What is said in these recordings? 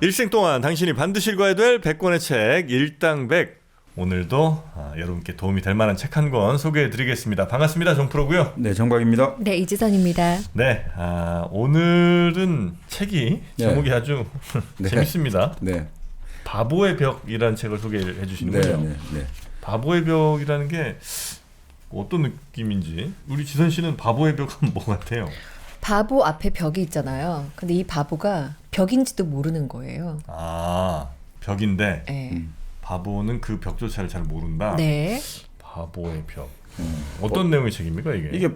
일생 동안 당신이 반드시 읽어야 될 100권의 책 일당백. 오늘도 여러분께 도움이 될 만한 책 한 권 소개해드리겠습니다. 반갑습니다. 정프로고요. 네, 정박입니다. 네, 이지선입니다. 네, 오늘은 책이 제목이 아주 네. 재밌습니다. 네. 바보의 벽이라는 책을 소개해 주시는군요. 네. 바보의 벽이라는 게 어떤 느낌인지 우리 지선 씨는 바보의 벽은 뭐 같아요? 바보 앞에 벽이 있잖아요. 근데 이 바보가 벽인지도 모르는 거예요. 아, 벽인데 네. 바보는 그 벽조차를 잘 모른다. 네. 바보의 벽. 어떤 내용의 책입니까 이게? 이게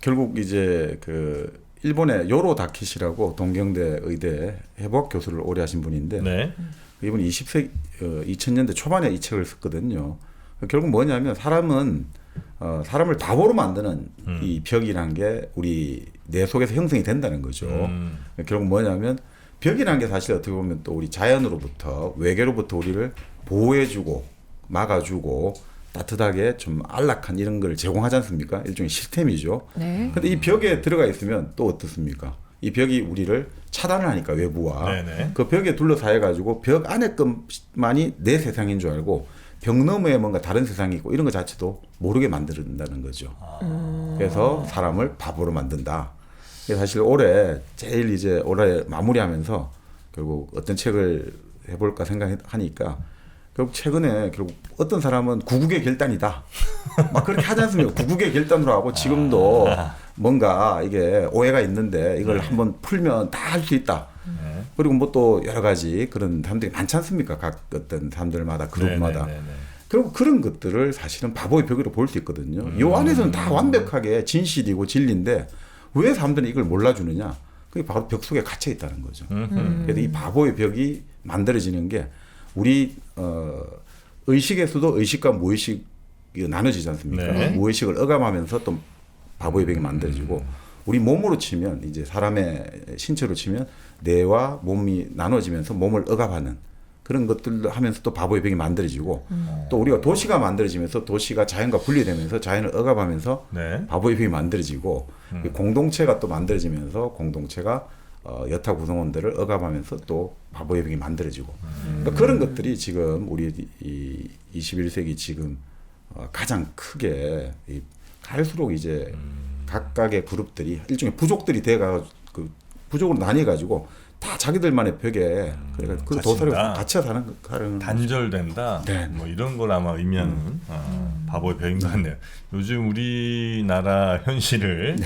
결국 이제 그 일본의 요로 다케시라고 동경대 의대 해부학 교수를 오래 하신 분인데 네. 이분이 2000년대 초반에 이 책을 썼거든요. 결국 뭐냐면 사람은 사람을 바보로 만드는 이 벽이란 게 우리 뇌 속에서 형성이 된다는 거죠. 결국 뭐냐면 벽이란 게 사실 어떻게 보면 또 우리 자연으로부터 외계로부터 우리를 보호해주고 막아주고 따뜻하게 좀 안락한 이런 걸 제공하지 않습니까? 일종의 시스템이죠. 네. 근데 이 벽에 들어가 있으면 또 어떻습니까? 이 벽이 우리를 차단을 하니까 외부와 네네. 그 벽에 둘러싸여 가지고 벽 안에 것만이 내 세상인 줄 알고 벽 너머에 뭔가 다른 세상이 있고 이런 것 자체도 모르게 만든다는 거죠. 그래서 사람을 바보로 만든다. 사실 올해 제일 이제 올해 마무리하면서 결국 어떤 책을 해볼까 생각하니까 결국 최근에 결국 어떤 사람은 구국의 결단이다. 막 그렇게 하지 않습니까? 구국의 결단으로 하고 지금도 뭔가 이게 오해가 있는데 이걸 한번 풀면 다 할 수 있다. 그리고 뭐 또 여러 가지 그런 사람들이 많지 않습니까? 각 어떤 사람들마다 그룹마다. 결국 그런 것들을 사실은 바보의 벽으로 볼 수 있거든요. 이 안에서는 다 완벽하게 진실이고 진리인데 왜 사람들은 이걸 몰라주느냐? 그게 바로 벽 속에 갇혀 있다는 거죠. 그래서 이 바보의 벽이 만들어지는 게 우리 의식에서도 의식과 무의식이 나눠지지 않습니까? 네. 무의식을 억압하면서 또 바보의 벽이 만들어지고 우리 몸으로 치면 이제 사람의 신체로 치면 뇌와 몸이 나눠지면서 몸을 억압하는 그런 것들을 하면서 또 바보의 벽이 만들어지고 또 우리가 도시가 만들어지면서 도시가 자연과 분리되면서 자연을 억압하면서 네. 바보의 벽이 만들어지고 공동체가 또 만들어지면서 공동체가 여타 구성원들을 억압하면서 또 바보의 벽이 만들어지고 그러니까 그런 것들이 지금 우리 이 21세기 지금 가장 크게 갈수록 이제 각각의 그룹들이 일종의 부족들이 돼가 그 부족으로 나뉘어가지고 다 자기들만의 벽에 그러니까 그 도사를 같이 사는 단절된다. 네. 뭐 이런 걸 아마 의미하는 바보의 벽인 것 같네요. 요즘 우리나라 현실을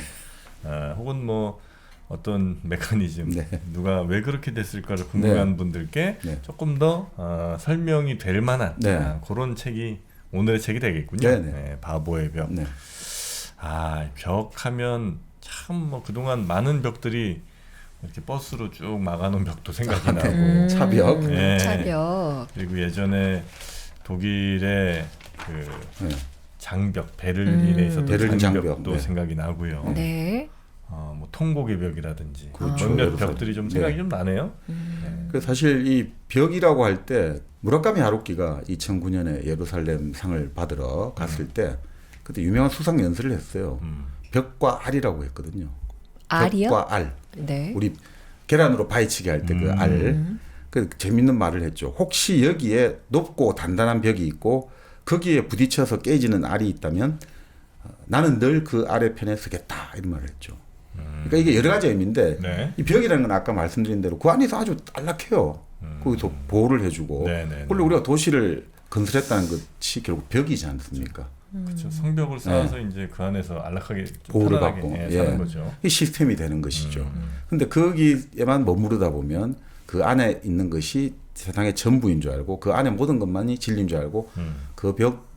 혹은 뭐 어떤 메커니즘 누가 왜 그렇게 됐을까를 궁금한 분들께 조금 더 설명이 될 만한 그런 책이 오늘의 책이 되겠군요. 네, 바보의 벽. 벽 하면 참 뭐 그동안 많은 벽들이 이렇게 버스로 쭉 막아놓은 벽도 생각이 나고 차벽. 네. 차벽. 그리고 예전에 독일의 그 장벽 베를린에 있었던 베를린 장벽도 장벽. 생각이 나고요. 네. 뭐 통곡의 벽이라든지 그렇죠. 몇몇 벽들이 좀 생각이 좀 나네요. 그 사실 이 벽이라고 할 때 무라카미 하루키가 2009년에 예루살렘 상을 받으러 갔을 때 그때 유명한 수상 연설을 했어요. 벽과 알이라고 했거든요. 알이요? 벽과 알. 네. 우리 계란으로 바위치기 할 때 그 알. 그 재밌는 말을 했죠. 혹시 여기에 높고 단단한 벽이 있고 거기에 부딪혀서 깨지는 알이 있다면 나는 늘 그 알의 편에 서겠다 이런 말을 했죠. 그러니까 이게 여러 가지 의미인데 이 벽이라는 건 아까 말씀드린 대로 그 안에서 아주 안락해요. 거기서 보호를 해주고 원래 우리가 도시를 건설했다는 것이 결국 벽이지 않습니까? 그렇죠. 성벽을 쌓아서 이제 그 안에서 안락하게 보호를 받고 사는 거죠. 이 시스템이 되는 것이죠. 근데 거기에만 머무르다 보면 그 안에 있는 것이 세상의 전부인 줄 알고 그 안에 모든 것만이 진리인 줄 알고 그 벽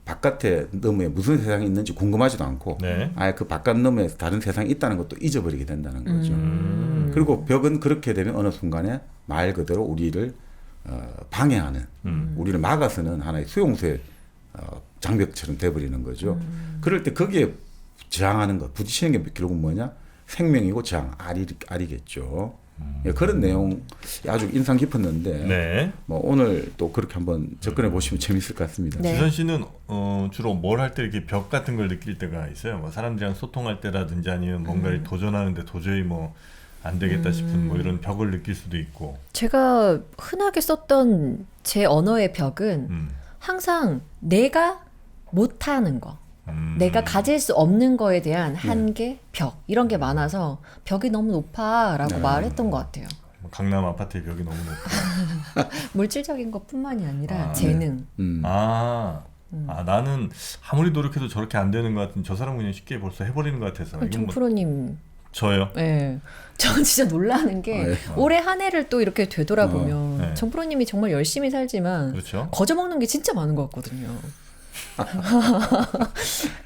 바깥에 너머에 무슨 세상이 있는지 궁금하지도 않고 아예 그 바깥 너머에 다른 세상이 있다는 것도 잊어버리게 된다는 거죠. 그리고 벽은 그렇게 되면 어느 순간에 말 그대로 우리를 방해하는 우리를 막아서는 하나의 수용소의 장벽처럼 돼버리는 거죠. 그럴 때 거기에 저항하는 것, 부딪히는 게 결국은 뭐냐? 생명이고 저항, 알이겠죠. 그런 내용이 아주 인상 깊었는데 뭐 오늘 또 그렇게 한번 접근해 보시면 재밌을 것 같습니다. 지선 씨는 주로 뭘 할 때 이렇게 벽 같은 걸 느낄 때가 있어요? 뭐 사람들이랑 소통할 때라든지 아니면 뭔가를 도전하는데 도저히 뭐 안 되겠다 싶은 뭐 이런 벽을 느낄 수도 있고. 제가 흔하게 썼던 제 언어의 벽은 항상 내가 못하는 거, 내가 가질 수 없는 거에 대한 한계, 벽 이런 게 많아서 벽이 너무 높아라고 말했던 것 같아요. 강남 아파트의 벽이 너무 높아. 물질적인 것뿐만이 아니라 아, 재능. 나는 아무리 노력해도 저렇게 안 되는 것 같은 저 사람 그냥 쉽게 벌써 해버리는 것 같아서. 이건 뭐 정프로님. 저요? 네. 전 진짜 놀라는 게 올해 한 해를 또 이렇게 되돌아보면 네. 정프로님이 정말 열심히 살지만 그렇죠. 거저먹는 게 진짜 많은 것 같거든요.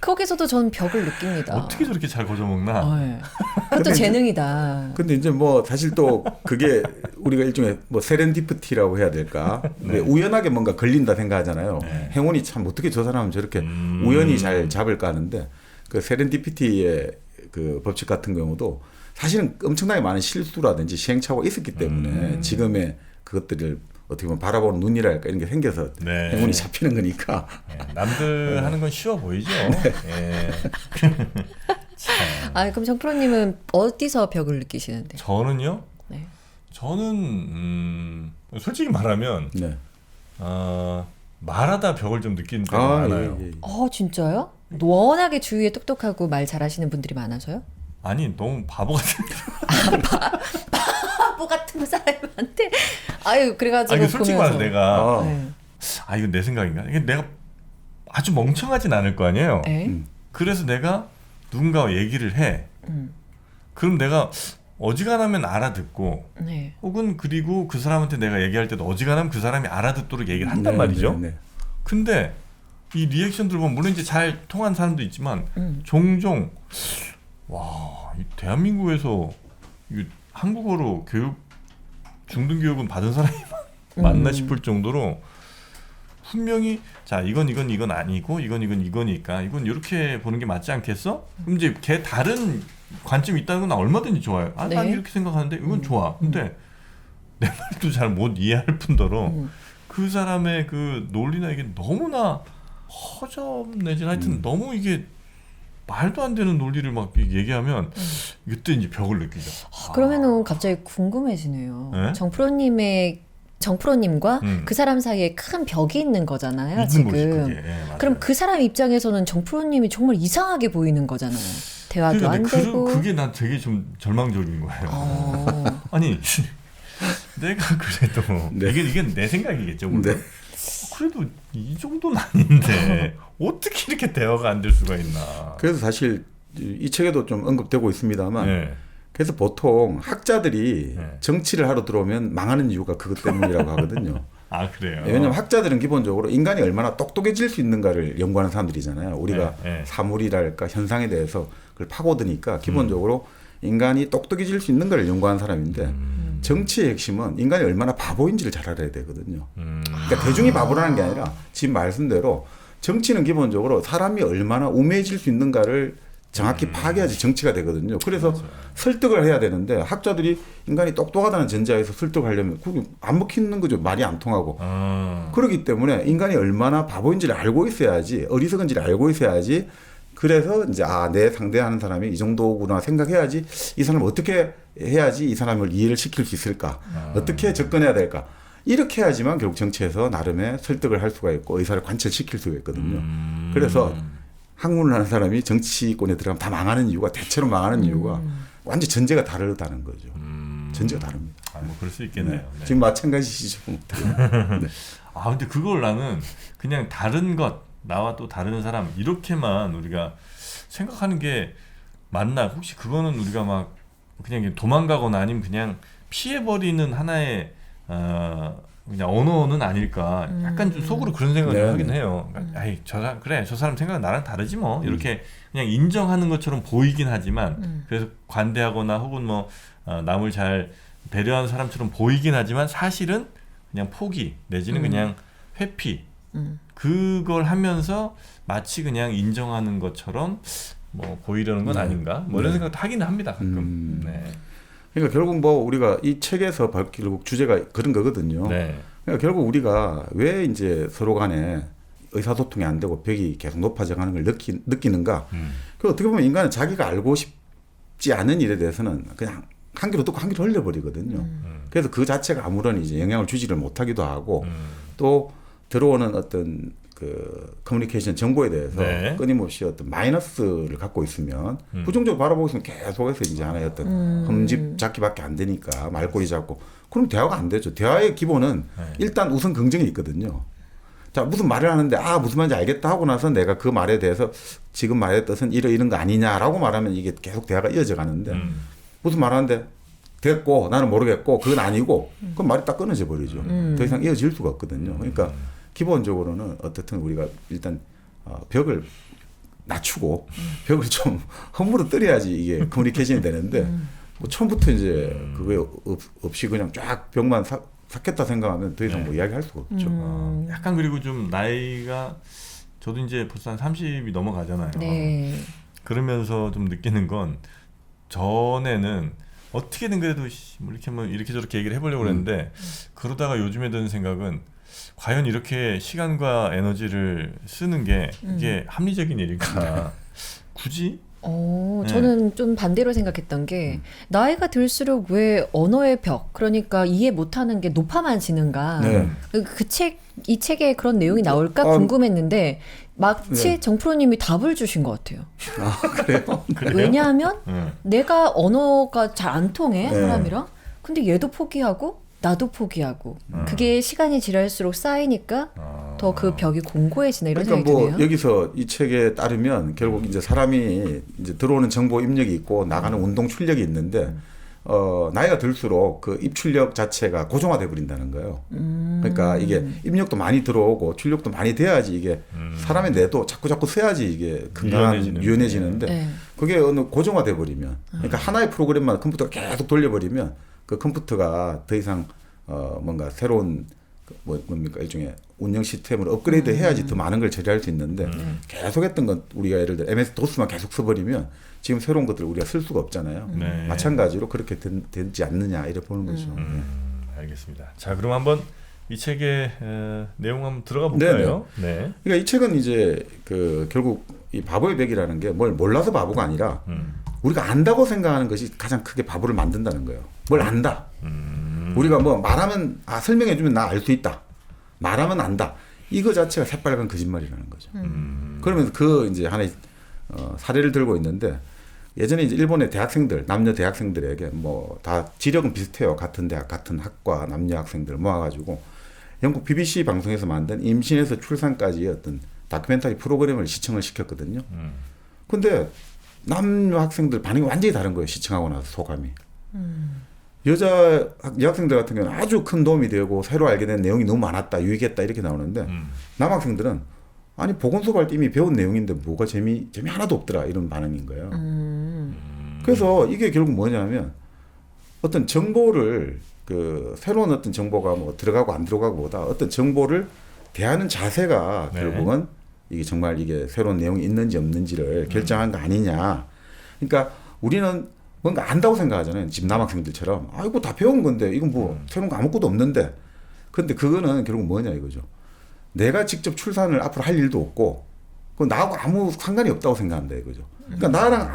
거기서도 전 벽을 느낍니다. 어떻게 저렇게 잘 거저먹나? 네. 그것도 재능이다. 근데 이제 뭐 사실 또 그게 우리가 일종의 뭐 세렌디피티라고 해야 될까? 네. 우연하게 뭔가 걸린다 생각하잖아요. 네. 행운이 참 어떻게 저 사람은 저렇게 우연히 잘 잡을까 하는데 그 세렌디피티의 그 법칙 같은 경우도 사실은 엄청나게 많은 실수라든지 시행착오가 있었기 때문에 지금의 그것들을 어떻게 보면 바라보는 눈이랄까 이런 게 생겨서 네. 행운이 잡히는 거니까. 네, 남들 하는 건 쉬워 보이죠. 예. 아, 그럼 정프로님은 어디서 벽을 느끼시는데? 저는요. 네. 저는 솔직히 말하면 네. 말하다 벽을 좀 느끼는 때가 많아요. 예. 진짜요? 워낙에 주위에 똑똑하고 말 잘하시는 분들이 많아서요? 아니 너무 바보 같은. 바보 같은 사람한테 아유 그래가지고 이거 솔직히 말해서 내가 네. 이거 내 생각인가? 이게 내가 아주 멍청하진 않을 거 아니에요. 네? 그래서 내가 누군가와 얘기를 해. 그럼 내가 어지간하면 알아듣고 네. 혹은 그리고 그 사람한테 내가 얘기할 때도 어지간하면 그 사람이 알아듣도록 얘기를 한단 네, 말이죠. 네, 네. 근데 이 리액션들 보면 물론 이제 잘 통한 사람도 있지만 종종 이 대한민국에서 이 한국어로 교육 중등교육은 받은 사람이 맞나 싶을 정도로 분명히 자 이건 아니고 이건 이거니까 이건 이렇게 보는 게 맞지 않겠어? 그럼 이제 걔 다른 관점이 있다는 건 나 얼마든지 좋아요. 난 네. 이렇게 생각하는데 이건 좋아. 근데 내 말도 잘 못 이해할 뿐더러 그 사람의 그 논리나 이게 너무나 허접 내지는 하여튼 너무 이게 말도 안 되는 논리를 막 얘기하면 이때 이제 벽을 느끼죠. 그러면은 갑자기 궁금해지네요. 네? 정프로님과 그 사람 사이에 큰 벽이 있는 거잖아요. 있는 지금. 거지, 그게. 예, 맞아요. 그럼 그 사람 입장에서는 정프로님이 정말 이상하게 보이는 거잖아요. 대화도 안 되고. 그게 난 되게 좀 절망적인 거예요. 아니 내가 그래도 네. 이게 내 생각이겠죠. 물론. 네. 그래도 이 정도는 아닌데 어떻게 이렇게 대화가 안 될 수가 있나. 그래서 사실 이 책에도 좀 언급되고 있습니다만 네. 그래서 보통 학자들이 네. 정치를 하러 들어오면 망하는 이유가 그것 때문이라고 하거든요. 그래요. 왜냐하면 학자들은 기본적으로 인간이 얼마나 똑똑해질 수 있는가를 연구하는 사람들이잖아요. 우리가 네. 사물이랄까 현상에 대해서 그걸 파고드니까 기본적으로 인간이 똑똑해질 수 있는 걸 연구하는 사람인데 정치의 핵심은 인간이 얼마나 바보인지를 잘 알아야 되거든요. 그러니까 대중이 바보라는 게 아니라 지금 말씀대로 정치는 기본적으로 사람이 얼마나 우매해질 수 있는가를 정확히 파악해야지 정치가 되거든요. 그래서 설득을 해야 되는데 학자들이 인간이 똑똑하다는 전제하에서 설득하려면 그게 안 먹히는 거죠. 말이 안 통하고. 그렇기 때문에 인간이 얼마나 바보인지를 알고 있어야지 어리석은지를 알고 있어야지 그래서 이제 내 상대하는 사람이 이 정도구나 생각해야지 이 사람을 어떻게 해야지 이 사람을 이해를 시킬 수 있을까 어떻게 접근해야 될까 이렇게 해야지만 결국 정치에서 나름의 설득을 할 수가 있고 의사를 관철시킬 수가 있거든요. 그래서 학문을 하는 사람이 정치권에 들어가면 다 망하는 이유가 대체로 망하는 이유가 완전 전제가 다르다는 거죠. 전제가 다릅니다. 뭐 그럴 수 있겠네요. 네. 네. 지금 마찬가지시죠. 네. 근데 그걸 나는 그냥 다른 것 나와 또 다른 사람 이렇게만 우리가 생각하는 게 맞나? 혹시 그거는 우리가 막 그냥 도망가거나 아니면 그냥 피해버리는 하나의 그냥 언어는 아닐까? 약간 좀 속으로 그런 생각을 네. 하긴 해요. 그러니까, 저 사람 생각은 나랑 다르지 뭐 이렇게 그냥 인정하는 것처럼 보이긴 하지만 그래서 관대하거나 혹은 뭐 남을 잘 배려하는 사람처럼 보이긴 하지만 사실은 그냥 포기 내지는 그냥 회피 그걸 하면서 마치 그냥 인정하는 것처럼 뭐 보이려는 건 아닌가 뭐 이런 생각도 하기는 합니다 가끔. 네. 그러니까 결국 뭐 우리가 이 책에서 결국 주제가 그런 거거든요. 네. 그러니까 결국 우리가 왜 이제 서로 간에 의사소통이 안 되고 벽이 계속 높아져가는 걸 느끼는가. 그 어떻게 보면 인간은 자기가 알고 싶지 않은 일에 대해서는 그냥 한 귀로 듣고 한 귀로 흘려버리거든요. 그래서 그 자체가 아무런 이제 영향을 주지를 못하기도 하고 또 들어오는 어떤 그 커뮤니케이션 정보에 대해서 네. 끊임없이 어떤 마이너스를 갖고 있으면 부정적으로 바라보고 있으면 계속해서 이제 하나의 어떤 흠집 잡기밖에 안 되니까 말꼬리 잡고 그럼 대화가 안 되죠. 대화의 기본은 일단 우선 긍정이 있거든요. 자, 무슨 말을 하는데 무슨 말인지 알겠다 하고 나서 내가 그 말에 대해서 지금 말의 뜻은 이런 거 아니냐라고 말하면 이게 계속 대화가 이어져 가는데 무슨 말 하는데 됐고 나는 모르겠고 그건 아니고 그럼 말이 딱 끊어져 버리죠. 더 이상 이어질 수가 없거든요. 그러니까 기본적으로는 어떻든 우리가 일단 벽을 낮추고 벽을 좀 허물어뜨려야지 이게 커뮤니케이션이 되는데 뭐 처음부터 이제 그게 없이 그냥 쫙 벽만 삭혔다 생각하면 더 이상 뭐 이야기할 수가 없죠. 약간 그리고 좀 나이가 저도 이제 벌써 한 30이 넘어가잖아요. 네. 그러면서 좀 느끼는 건 전에는 어떻게든 그래도 뭐 이렇게 저렇게 얘기를 해보려고 그랬는데 그러다가 요즘에 드는 생각은 과연 이렇게 시간과 에너지를 쓰는 게 이게 합리적인 일일까? 굳이? 저는 좀 반대로 생각했던 게 나이가 들수록 왜 언어의 벽, 그러니까 이해 못하는 게 높아만 지는가. 네. 이 책에 그런 내용이 나올까 궁금했는데 마치 네. 정프로님이 답을 주신 것 같아요. 그래요? 왜냐하면 내가 언어가 잘 안 통해 네. 사람이랑. 근데 얘도 포기하고 나도 포기하고 그게 시간이 지날수록 쌓이니까 더 그 벽이 공고해지나 이런 그러니까 생각이 뭐 드네요. 여기서 이 책에 따르면 결국 이제 사람이 이제 들어오는 정보 입력이 있고 나가는 운동 출력이 있는데 나이가 들수록 그 입출력 자체가 고정화돼 버린다는 거예요. 그러니까 이게 입력도 많이 들어오고 출력도 많이 돼야지 이게 사람의 뇌도 자꾸 써야지 이게 건강한 유연해지는데 네. 그게 어느 고정화돼 버리면 그러니까 하나의 프로그램만 컴퓨터가 계속 돌려버리면 그 컴퓨터가 더 이상 뭔가 새로운 뭡니까 일종의 운영 시스템을 업그레이드 해야지 더 많은 걸 처리할 수 있는데 계속 했던 건 우리가 예를 들어 MS 도스만 계속 써버리면 지금 새로운 것들을 우리가 쓸 수가 없잖아요. 네. 마찬가지로 그렇게 되지 않느냐 이렇게 보는 거죠. 알겠습니다. 자, 그럼 한번 이 책의 내용 한번 들어가 볼까요? 네. 그러니까 이 책은 이제 그 결국 이 바보의 벽이라는 게 뭘 몰라서 바보가 아니라 우리가 안다고 생각하는 것이 가장 크게 바보를 만든다는 거예요. 뭘 안다. 우리가 뭐 말하면 설명해 주면 나 알 수 있다. 말하면 안다. 이거 자체가 새빨간 거짓말이라는 거죠. 그러면서 그 이제 하나의 사례를 들고 있는데 예전에 이제 일본의 대학생들, 남녀 대학생들에게 뭐 다 지력은 비슷해요. 같은 대학, 같은 학과 남녀 학생들 모아가지고 영국 BBC 방송에서 만든 임신에서 출산까지의 어떤 다큐멘터리 프로그램을 시청을 시켰거든요. 근데 남녀 학생들 반응이 완전히 다른 거예요. 시청하고 나서 소감이. 여학생들 같은 경우는 아주 큰 도움이 되고 새로 알게 된 내용이 너무 많았다, 유익했다 이렇게 나오는데 남학생들은 아니 보건소갈 때 이미 배운 내용인데 뭐가 재미 하나도 없더라 이런 반응인 거예요. 그래서 이게 결국 뭐냐면 어떤 정보를 그 새로운 어떤 정보가 뭐 들어가고 안 들어가고보다 어떤 정보를 대하는 자세가 결국은 이게 정말 이게 새로운 내용이 있는지 없는지를 결정한 거 아니냐. 그러니까 우리는 뭔가 안다고 생각하잖아요. 지금 남학생들처럼. 이거 다 배운 건데 이건 뭐 새로운 거 아무것도 없는데. 근데 그거는 결국 뭐냐 이거죠. 내가 직접 출산을 앞으로 할 일도 없고 그건 나하고 아무 상관이 없다고 생각한다 이거죠. 그러니까 나랑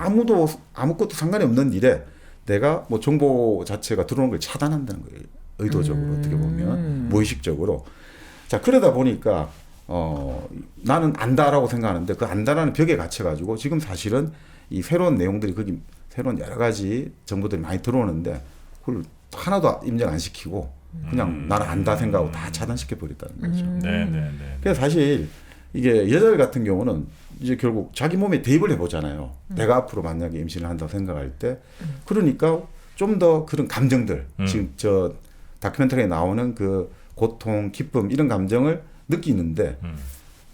아무것도 상관이 없는 일에 내가 뭐 정보 자체가 들어오는 걸 차단한다는 거예요. 의도적으로 어떻게 보면 무의식적으로. 자 그러다 보니까 나는 안다라고 생각하는데 그 안다라는 벽에 갇혀가지고 지금 사실은 이 새로운 내용들이 거기 새로운 여러 가지 정보들이 많이 들어오는데 그걸 하나도 입력 안 시키고 그냥 나는 안다 생각하고 다 차단시켜 버렸다는 거죠. 네. 그래서 사실 이게 여자들 같은 경우는 이제 결국 자기 몸에 대입을 해보잖아요. 내가 앞으로 만약에 임신을 한다고 생각할 때 그러니까 좀 더 그런 감정들 지금 저 다큐멘터리에 나오는 그 고통, 기쁨 이런 감정을 느끼는데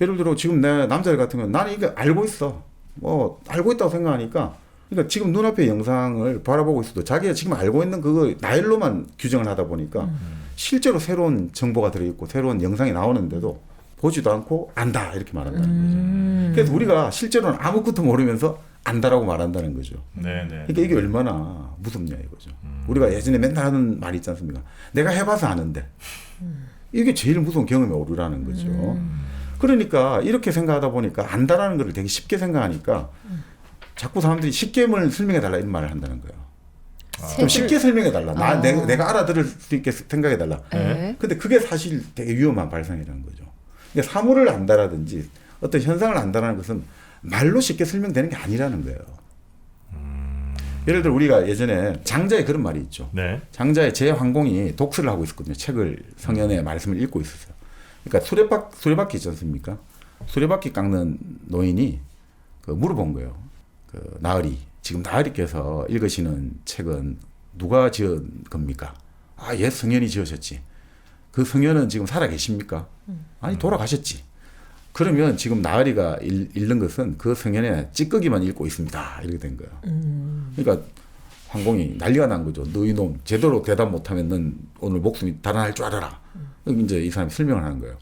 예를 들어 지금 내 남자들 같은 경우는 나는 이거 알고 있어. 뭐 알고 있다고 생각하니까 그러니까 지금 눈앞의 영상을 바라보고 있어도 자기가 지금 알고 있는 그거 나일로만 규정을 하다 보니까 실제로 새로운 정보가 들어있고 새로운 영상이 나오는데도 보지도 않고 안다 이렇게 말한다는 거죠. 그래서 우리가 실제로는 아무것도 모르면서 안다라고 말한다는 거죠. 그러니까 이게 얼마나 무섭냐 이거죠. 우리가 예전에 맨날 하는 말이 있지 않습니까? 내가 해봐서 아는데. 이게 제일 무서운 경험이 오류라는 거죠. 그러니까 이렇게 생각하다 보니까 안다라는 걸 되게 쉽게 생각하니까 자꾸 사람들이 쉽게을 설명해 달라 이런 말을 한다는 거예요. 좀 쉽게 설명해 달라. 아. 내가 알아들을 수 있게 생각해 달라. 네. 근데 그게 사실 되게 위험한 발상이라는 거죠. 그러니까 사물을 안다라든지 어떤 현상을 안다라는 것은 말로 쉽게 설명되는 게 아니라는 거예요. 예를 들어 우리가 예전에 장자에 그런 말이 있죠. 네. 장자의 제왕공이 독서를 하고 있었거든요. 책을 성현의 말씀을 읽고 있었어요. 그러니까 수레바퀴 있지 않습니까? 수레바퀴 깎는 노인이 물어본 거예요. 나으리, 지금 나으리께서 읽으시는 책은 누가 지은 겁니까? 아, 옛 성현이 지으셨지. 그 성현은 지금 살아 계십니까? 아니, 돌아가셨지. 그러면 지금 나으리가 읽는 것은 그 성현의 찌꺼기만 읽고 있습니다. 이렇게 된 거예요. 그러니까 황공이 난리가 난 거죠. 너희 놈 제대로 대답 못하면 넌 오늘 목숨이 달아날 줄 알아라. 이제 이 사람이 설명을 하는 거예요.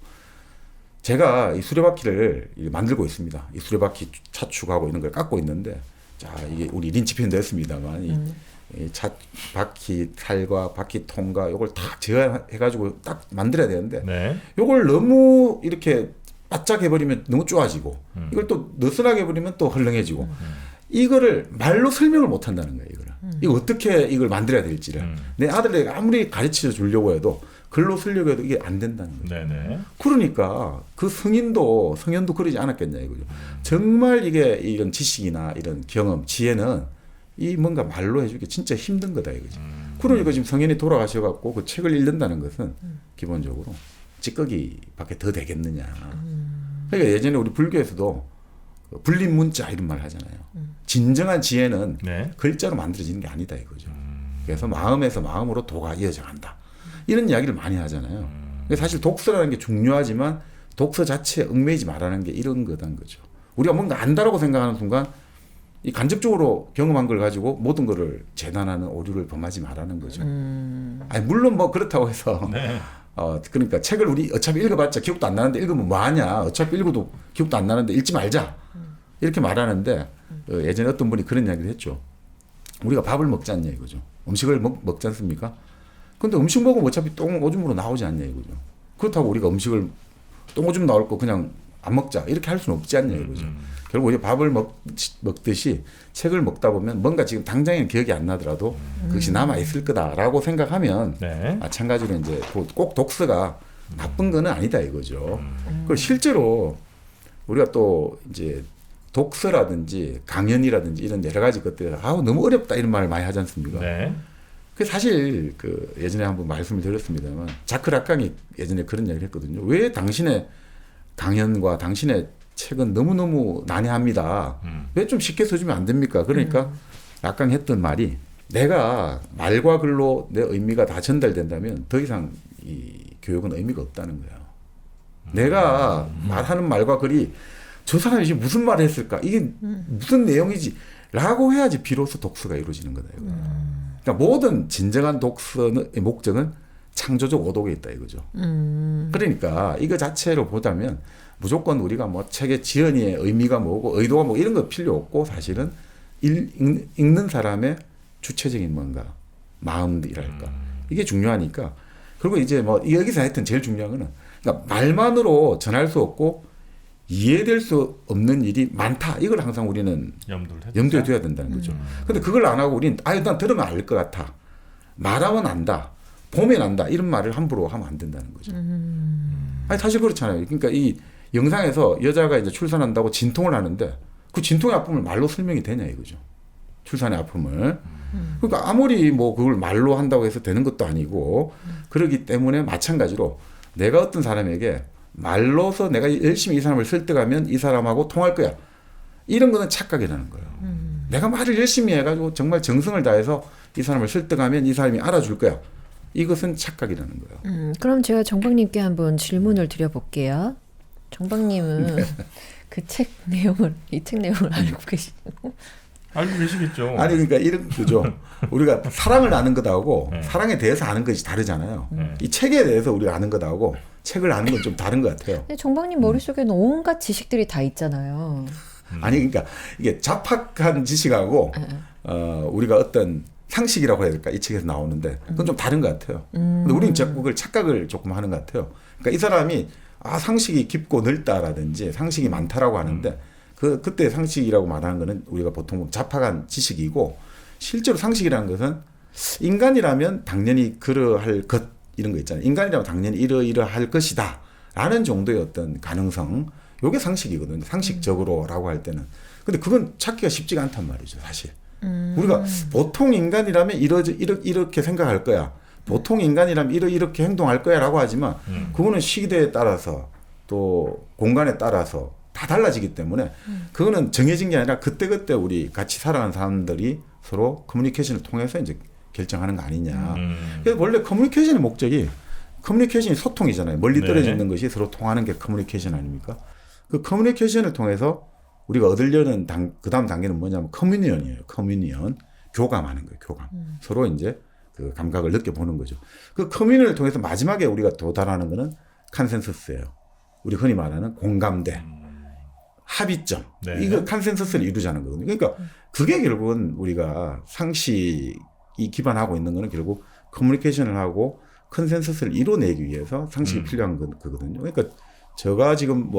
제가 이 수레바퀴를 만들고 있습니다. 이 수레바퀴 차축하고 이런 걸 깎고 있는데, 자, 이게 우리 린치펜도 했습니다만, 이 바퀴 살과 바퀴 통과 요걸 딱 제어해가지고 딱 만들어야 되는데, 네. 요걸 너무 이렇게 바짝 해버리면 너무 쪼아지고, 이걸 또 느슨하게 해버리면 또 헐렁해지고, 이거를 말로 설명을 못 한다는 거예요, 이거를. 이거 어떻게 이걸 만들어야 될지를. 내 아들에게 아무리 가르쳐 주려고 해도, 글로 쓰려고 해도 이게 안 된다는 거죠. 네네. 그러니까 그 성현도 그러지 않았겠냐 이거죠. 정말 이게 이런 지식이나 이런 경험, 지혜는 이 뭔가 말로 해주기 진짜 힘든 거다 이거죠. 그러니까 지금 성현이 돌아가셔갖고 그 책을 읽는다는 것은 기본적으로 찌꺼기밖에 더 되겠느냐. 그러니까 예전에 우리 불교에서도 불린 문자 이런 말 하잖아요. 진정한 지혜는 네. 글자로 만들어지는 게 아니다 이거죠. 그래서 마음에서 마음으로 도가 이어져 간다. 이런 이야기를 많이 하잖아요. 사실 독서라는 게 중요하지만 독서 자체에 얽매이지 말라는 게 이런 거단 거죠. 우리가 뭔가 안다라고 생각하는 순간 이 간접적으로 경험한 걸 가지고 모든 거를 재단하는 오류를 범하지 말라는 거죠. 아니 물론 뭐 그렇다고 해서 네. 그러니까 책을 우리 어차피 읽어봤자 기억도 안 나는데 읽으면 뭐하냐. 어차피 읽어도 기억도 안 나는데 읽지 말자. 이렇게 말하는데 예전에 어떤 분이 그런 이야기를 했죠. 우리가 밥을 먹지 않냐 이거죠. 음식을 먹지 않습니까? 근데 음식 먹으면 어차피 똥 오줌으로 나오지 않냐 이거죠. 그렇다고 우리가 음식을 똥 오줌 나올 거 그냥 안 먹자 이렇게 할 수는 없지 않냐 이거죠. 결국 우리 밥을 먹듯이 책을 먹다 보면 뭔가 지금 당장에는 기억이 안 나더라도 그것이 남아 있을 거다라고 생각하면 네. 마찬가지로 이제 꼭 독서가 나쁜 거는 아니다 이거죠. 그리고 실제로 우리가 또 이제 독서라든지 강연이라든지 이런 여러 가지 것들 너무 어렵다 이런 말을 많이 하지 않습니까? 네. 그 사실 그 예전에 한번 말씀을 드렸습니다만 자크 락강이 예전에 그런 이야기를 했거든요. 왜 당신의 강연과 당신의 책은 너무너무 난해합니다. 왜 좀 쉽게 써주면 안 됩니까? 그러니까 락강이 했던 말이 내가 말과 글로 내 의미가 다 전달된다면 더 이상 이 교육은 의미가 없다는 거예요. 내가 말하는 말과 글이 저 사람이 지금 무슨 말을 했을까? 이게 무슨 내용이지? 라고 해야지 비로소 독서가 이루어지는 거다. 그러니까 모든 진정한 독서의 목적은 창조적 오독에 있다 이거죠. 그러니까 이거 자체로 보자면 무조건 우리가 뭐 책의 지연의 의미가 뭐고 의도가 뭐 이런 거 필요 없고 사실은 읽는 사람의 주체적인 뭔가 마음이랄까 이게 중요하니까. 그리고 이제 뭐 여기서 하여튼 제일 중요한 거는 그러니까 말만으로 전할 수 없고 이해될 수 없는 일이 많다. 이걸 항상 우리는 염두에 둬야 된다는 거죠. 근데 그걸 안 하고 우리는 일단 들으면 알 것 같아. 말하면 안다. 보면 안다. 이런 말을 함부로 하면 안 된다는 거죠. 아니 사실 그렇잖아요. 그러니까 이 영상에서 여자가 이제 출산한다고 진통을 하는데 그 진통의 아픔을 말로 설명이 되냐 이거죠. 출산의 아픔을. 그러니까 아무리 뭐 그걸 말로 한다고 해서 되는 것도 아니고 그러기 때문에 마찬가지로 내가 어떤 사람에게 말로서 내가 열심히 이 사람을 설득하면 이 사람하고 통할 거야. 이런 거는 착각이라는 거예요. 내가 말을 열심히 해가지고 정말 정성을 다해서 이 사람을 설득하면 이 사람이 알아줄 거야. 이것은 착각이라는 거예요. 그럼 제가 정박님께 한번 질문을 드려볼게요. 정박님은 그 책 내용을 이 책 내용을 알고 계시고 알고 계시겠죠. 아니 그러니까 이런 거죠. 우리가 사랑을 아는 것하고 사랑에 대해서 아는 것이 다르잖아요. 이 책에 대해서 우리가 아는 것하고 책을 아는 건 좀 다른 것 같아요. 근데 정박님 머릿속에는 온갖 지식들이 다 있잖아요. 아니 그러니까 이게 잡학한 지식하고 우리가 어떤 상식이라고 해야 될까 이 책에서 나오는데 그건 좀 다른 것 같아요. 근데 우리는 자꾸 그걸 착각을 조금 하는 것 같아요. 그러니까 이 사람이 상식이 깊고 넓다라든지 상식이 많다라고 하는데 그때 상식이라고 말하는 거는 우리가 보통 잡학한 지식이고 실제로 상식이라는 것은 인간이라면 당연히 그러할 것 이런 거 있잖아요. 인간이라면 당연히 이러할 것이다 라는 정도의 어떤 가능성 요게 상식이거든요. 상식적으로라고 할 때는. 근데 그건 찾기가 쉽지가 않단 말이죠, 사실. 우리가 보통 인간이라면 이렇게 생각할 거야. 보통 인간이라면 이렇게 행동할 거야 라고 하지만 그거는 시대에 따라서 또 공간에 따라서 다 달라지기 때문에 그거는 정해진 게 아니라 그때그때 우리 같이 살아가는 사람들이 서로 커뮤니케이션을 통해서 이제 결정하는 거 아니냐. 그래서 원래 커뮤니케이션의 목적이 커뮤니케이션이 소통이잖아요. 멀리 떨어져 있는 것이 서로 통하는 게 커뮤니케이션 아닙니까? 그 커뮤니케이션을 통해서 우리가 얻으려는 그 다음 단계는 뭐냐면 커뮤니언이에요. 커뮤니언. 교감하는 거예요. 교감. 서로 이제 그 감각을 느껴보는 거죠. 그 커뮤니언을 통해서 마지막에 우리가 도달하는 거는 컨센서스예요. 우리 흔히 말하는 공감대. 합의점. 네. 이거 컨센서스를 이루자는 거거든요. 그러니까 그게 결국은 우리가 상식이 기반하고 있는 거는 결국 커뮤니케이션을 하고 컨센서스를 이뤄내기 위해서 상식이 필요한 거거든요. 그러니까 제가 지금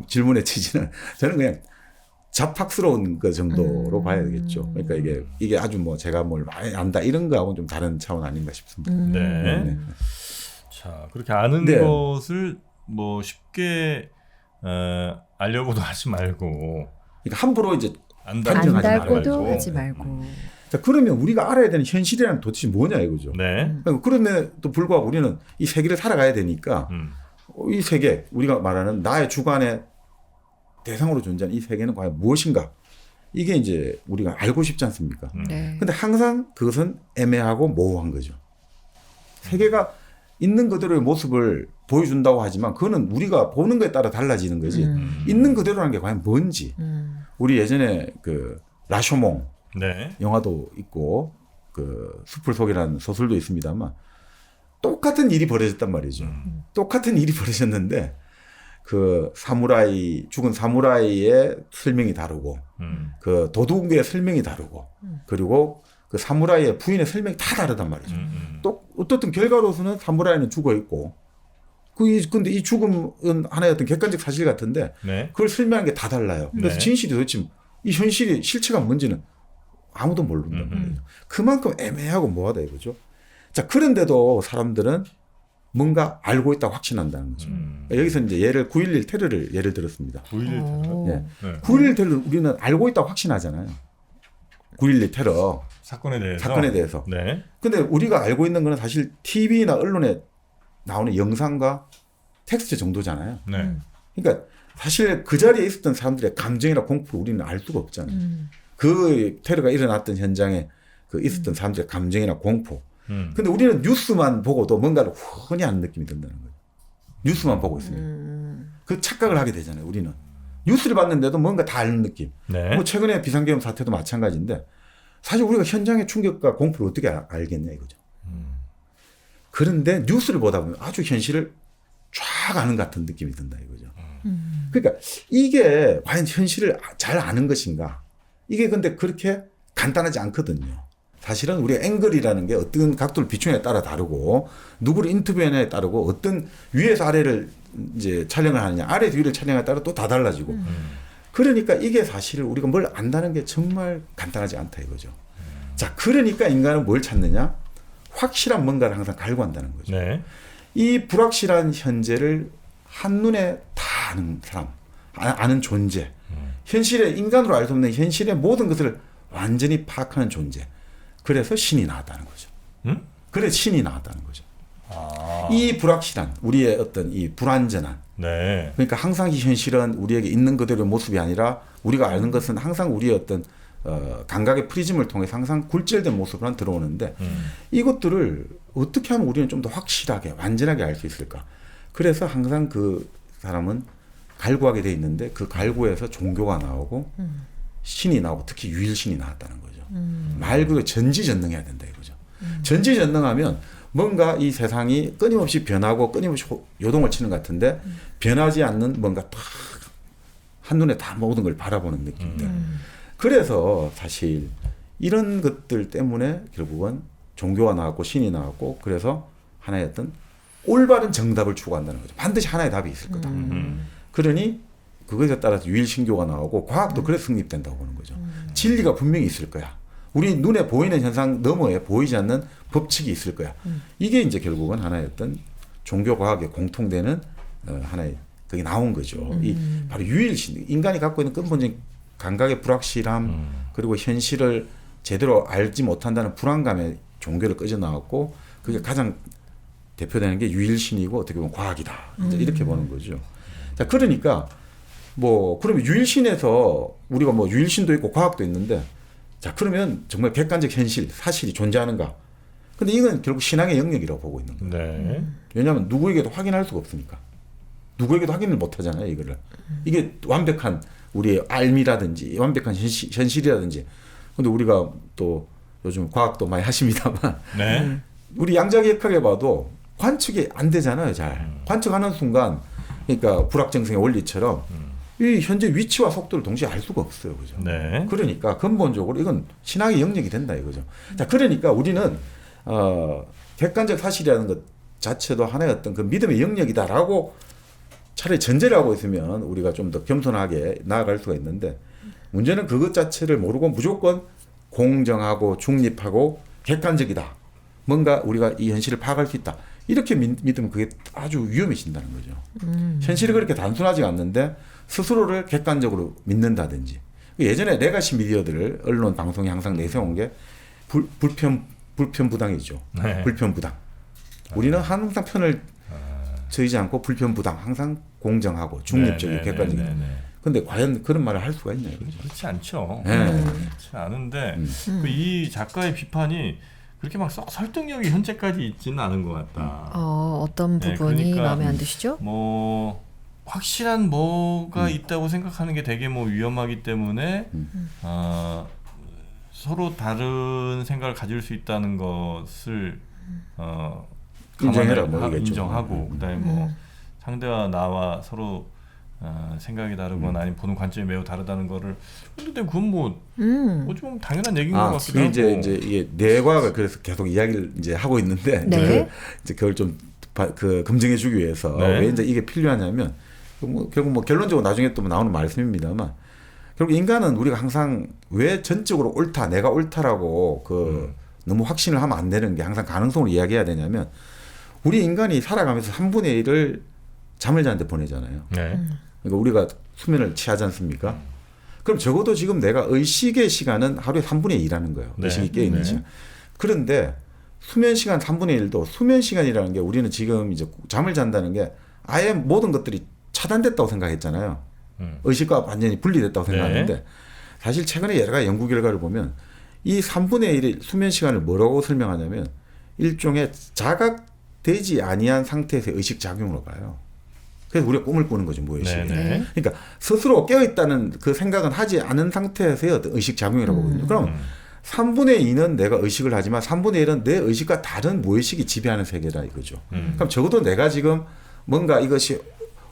질문의 취지는 저는 그냥 잡학스러운 그 정도로 봐야 되겠죠. 그러니까 이게 아주 제가 뭘 많이 안다 이런 거하고는 좀 다른 차원 아닌가 싶습니다. 네. 자, 그렇게 아는 네. 것을 쉽게 알려고도 하지 말고 그러니까 함부로 이제 안다고도 안 하지 달고도 말고. 하지 말고. 자, 그러면 우리가 알아야 되는 현실이란 도대체 뭐냐 이거죠. 네. 그럼에도 불구하고 우리는 이 세계를 살아가야 되니까 이 세계 우리가 말하는 나의 주관의 대상으로 존재하는 이 세계는 과연 무엇인가? 이게 이제 우리가 알고 싶지 않습니까? 네. 근데 항상 그것은 애매하고 모호한 거죠. 세계가 있는 그대로의 모습을 보여준다고 하지만 그거는 우리가 보는 거에 따라 달라지는 거지. 있는 그대로라는 게 과연 뭔지. 우리 예전에 그 라쇼몽 네. 영화도 있고 그 숲을 속이라는 소설도 있습니다만 똑같은 일이 벌어졌단 말이죠. 똑같은 일이 벌어졌는데 그 죽은 사무라이의 설명이 다르고 그 도둑의 설명이 다르고 그리고 그 사무라이의 부인의 설명이 다 다르단 말이죠. 또 어떻든 결과로서는 사무라이는 죽어 있고 근데 이 죽음은 하나의 어떤 객관적 사실 같은데 네. 그걸 설명하는 게 다 달라요. 그래서 네. 진실이 도대체 이 현실이 실체가 뭔지는 아무도 모른단 말이에요. 그만큼 애매하고 모호하다 이거죠. 자, 그런데도 사람들은 뭔가 알고 있다고 확신한다는 거죠. 여기서 이제 9.11 테러를 예를 들었습니다. 9.11 테러. 예. 네. 9.11 테러를 우리는 알고 있다고 확신하잖아요. 9.11 테러 사건에 대해서. 네. 근데 우리가 알고 있는 거는 사실 TV나 언론에 나오는 영상과 텍스트 정도잖아요. 네. 그러니까 사실 그 자리에 있었던 사람들의 감정이나 공포를 우리는 알 수가 없잖아요. 그 테러가 일어났던 현장에 그 있었던 사람들의 감정이나 공포. 근데 우리는 뉴스만 보고도 뭔가를 훤히 아는 느낌이 든다는 거예요. 뉴스만 보고 있으면. 그 착각을 하게 되잖아요, 우리는. 뉴스를 봤는데도 뭔가 다 아는 느낌. 네. 뭐 최근에 비상계엄 사태도 마찬가지인데 사실 우리가 현장의 충격과 공포를 어떻게 알겠냐 이거죠. 그런데 뉴스를 보다 보면 아주 현실을 쫙 아는 것 같은 느낌이 든다 이거죠. 그러니까 이게 과연 현실을 잘 아는 것인가? 이게 근데 그렇게 간단하지 않거든요. 사실은 우리가 앵글이라는 게 어떤 각도를 비추냐에 따라 다르고 누구를 인터뷰하냐에 따르고 어떤 위에서 아래를 이제 촬영을 하느냐 아래에서 위를 촬영에 따라 또 다 달라지고 그러니까 이게 사실 우리가 뭘 안다는 게 정말 간단하지 않다 이거죠. 자, 그러니까 인간은 뭘 찾느냐? 확실한 뭔가를 항상 갈구한다는 거죠. 네. 이 불확실한 현재를 한눈에 다 아는 사람, 아는 존재. 현실의 인간으로 알 수 없는 현실의 모든 것을 완전히 파악하는 존재. 그래서 신이 나왔다는 거죠. 그래서 신이 나왔다는 거죠. 이 불확실한 우리의 어떤 이 불완전한 네. 그러니까 항상 이 현실은 우리에게 있는 그대로의 모습이 아니라 우리가 아는 것은 항상 우리의 어떤 감각의 프리즘을 통해서 항상 굴절된 모습으로 들어오는데 이것들을 어떻게 하면 우리는 좀 더 확실하게 완전하게 알 수 있을까? 그래서 항상 그 사람은 갈구하게 돼 있는데 그 갈구에서 종교가 나오고 신이 나오고 특히 유일신이 나왔다는 거죠. 말 그대로 전지전능해야 된다 이거죠. 전지전능하면 뭔가 이 세상이 끊임없이 변하고 끊임없이 요동을 치는 것 같은데 변하지 않는 뭔가 딱 한눈에 다 모든 걸 바라보는 느낌들. 그래서 사실 이런 것들 때문에 결국은 종교가 나왔고 신이 나왔고 그래서 하나의 어떤 올바른 정답을 추구한다는 거죠. 반드시 하나의 답이 있을 거다. 그러니 그것에 따라서 유일신교가 나오고 과학도 그래서 성립된다고 보는 거죠. 진리가 분명히 있을 거야. 우리 눈에 보이는 현상 너머에 보이지 않는 법칙이 있을 거야. 이게 이제 결국은 하나의 어떤 종교 과학에 공통되는 하나의 그게 나온 거죠. 이 바로 유일신, 인간이 갖고 있는 근본적인 감각의 불확실함, 그리고 현실을 제대로 알지 못한다는 불안감에 종교를 꺼져 나왔고, 그게 가장 대표되는 게 유일신이고 어떻게 보면 과학이다. 이제 이렇게 보는 거죠. 자, 그러니까 뭐 그러면 유일신에서 우리가 뭐 유일신도 있고 과학도 있는데, 자, 그러면 정말 객관적 현실, 사실이 존재하는가? 근데 이건 결국 신앙의 영역이라고 보고 있는 거예요. 네. 왜냐하면 누구에게도 확인할 수가 없으니까. 누구에게도 확인을 못 하잖아요, 이거를. 이게 완벽한 우리의 알미라든지 완벽한 현실이라든지. 근데 우리가 또 요즘 과학도 많이 하십니다만 네. 우리 양자역학에 봐도 관측이 안 되잖아요, 잘. 관측하는 순간, 그러니까 불확정성의 원리처럼 이 현재 위치와 속도를 동시에 알 수가 없어요, 그죠? 네. 그러니까 근본적으로 이건 신앙의 영역이 된다 이거죠. 자, 그러니까 우리는 객관적 사실이라는 것 자체도 하나의 어떤 그 믿음의 영역이다라고 차라리 전제를 하고 있으면 우리가 좀 더 겸손하게 나아갈 수가 있는데, 문제는 그것 자체를 모르고 무조건 공정하고 중립하고 객관적이다. 뭔가 우리가 이 현실을 파악할 수 있다. 이렇게 믿으면 그게 아주 위험해진다는 거죠. 현실이 그렇게 단순하지 않는데 스스로를 객관적으로 믿는다든지. 예전에 레가시 미디어들, 언론, 방송이 항상 내세운 게 불편부당이죠. 네. 불편부당. 우리는 항상 편을 저이지 않고 불편부당, 항상 공정하고 중립적이고 객관적이다. 근데 과연 그런 말을 할 수가 있나요? 그렇죠? 그렇지 않죠. 네. 그렇지 않은데 이 작가의 비판이 그렇게 막 썩 설득력이 현재까지 있지는 않은 것 같다. 어떤 네, 부분이 그러니까 마음에 안 드시죠? 뭐 확실한 뭐가 있다고 생각하는 게 되게 뭐 위험하기 때문에 서로 다른 생각을 가질 수 있다는 것을 인정해라, 감안을 뭐 이겠죠. 인정하고 그다음에 뭐 상대와 나와 서로 생각이 다르거나 아니면 보는 관점이 매우 다르다는 거를 근데 그건 뭐 좀 당연한 얘기인 것 같기도 하고 이제 이게 뇌과학을 그래서 계속 이야기를 이제 하고 있는데 네. 이제 그걸 좀 검증해주기 위해서 네. 왜 이제 이게 필요하냐면 결국 뭐 결론적으로 나중에 또 나오는 말씀입니다만 결국 인간은 우리가 항상 왜 전적으로 옳다 내가 옳다라고 너무 확신을 하면 안 되는 게 항상 가능성을 이야기해야 되냐면 우리 인간이 살아가면서 3분의 1을 잠을 자는데 보내잖아요. 네. 그러니까 우리가 수면을 취하지 않습니까? 그럼 적어도 지금 내가 의식의 시간은 하루에 3분의 2라는 거예요. 네. 의식이 깨어있는 네. 시간. 그런데 수면 시간 3분의 1도 수면 시간이라는 게 우리는 지금 이제 잠을 잔다는 게 아예 모든 것들이 차단됐다고 생각했잖아요. 의식과 완전히 분리됐다고 생각하는데 네. 사실 최근에 여러 가지 연구 결과를 보면 이 3분의 1의 수면 시간을 뭐라고 설명하냐면 일종의 자각되지 아니한 상태에서 의식 작용으로 봐요. 그래서 우리가 꿈을 꾸는 거죠, 무의식이. 네. 그러니까 스스로 깨어있다는 그 생각은 하지 않은 상태에서의 어떤 의식 작용이라고 보거든요. 그럼 3분의 2는 내가 의식을 하지만 3분의 1은 내 의식과 다른 무의식이 지배하는 세계다 이거죠. 그럼 적어도 내가 지금 뭔가 이것이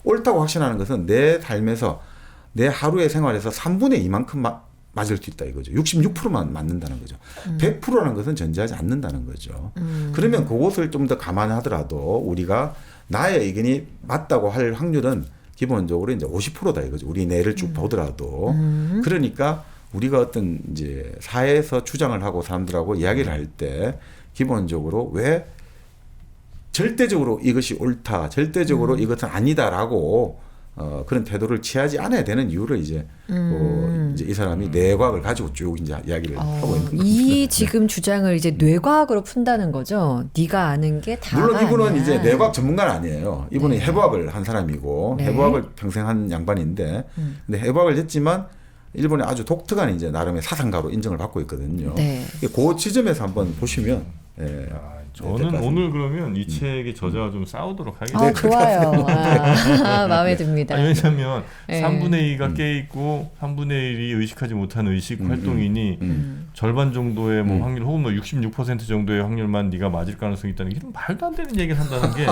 옳다고 확신하는 것은 내 삶에서 내 하루의 생활에서 3분의 2만큼 맞을 수 있다 이거죠. 66%만 맞는다는 거죠. 100%라는 것은 존재하지 않는다는 거죠. 그러면 그것을 좀 더 감안하더라도 우리가 나의 의견이 맞다고 할 확률은 기본적으로 이제 50%다 이거죠. 우리 뇌를 쭉 보더라도. 그러니까 우리가 어떤 이제 사회에서 주장을 하고 사람들하고 이야기를 할 때 기본적으로 왜 절대적으로 이것이 옳다, 절대적으로 이것은 아니다라고 그런 태도를 취하지 않아야 되는 이유를 이제 이제 이 사람이 뇌과학을 가지고 쭉 이제 이야기를 하고 있는 겁니다. 이 지금 주장을 이제 뇌과학으로 푼다는 거죠. 네가 아는 게 다가 물론 이분은 아니야. 이제 뇌과학 전문가는 아니에요. 이분은 네. 해부학을 한 사람이고 네. 해부학을 평생 한 양반인데 근데 해부학을 했지만 일본의 아주 독특한 이제 나름의 사상가로 인정을 받고 있거든요. 네. 그 지점에서 한번 보시면 예. 저는 오늘 그러면 이 책의 저자와 좀 싸우도록 아, 하겠습니다. 좋아요. 마음에 듭니다. 아니, 왜냐하면 네. 3분의 2가 깨있고 3분의 1이 의식하지 못한 의식 활동이니 절반 정도의 뭐 확률 혹은 뭐 66% 정도의 확률만 네가 맞을 가능성이 있다는 게 이런 말도 안 되는 얘기를 한다는 게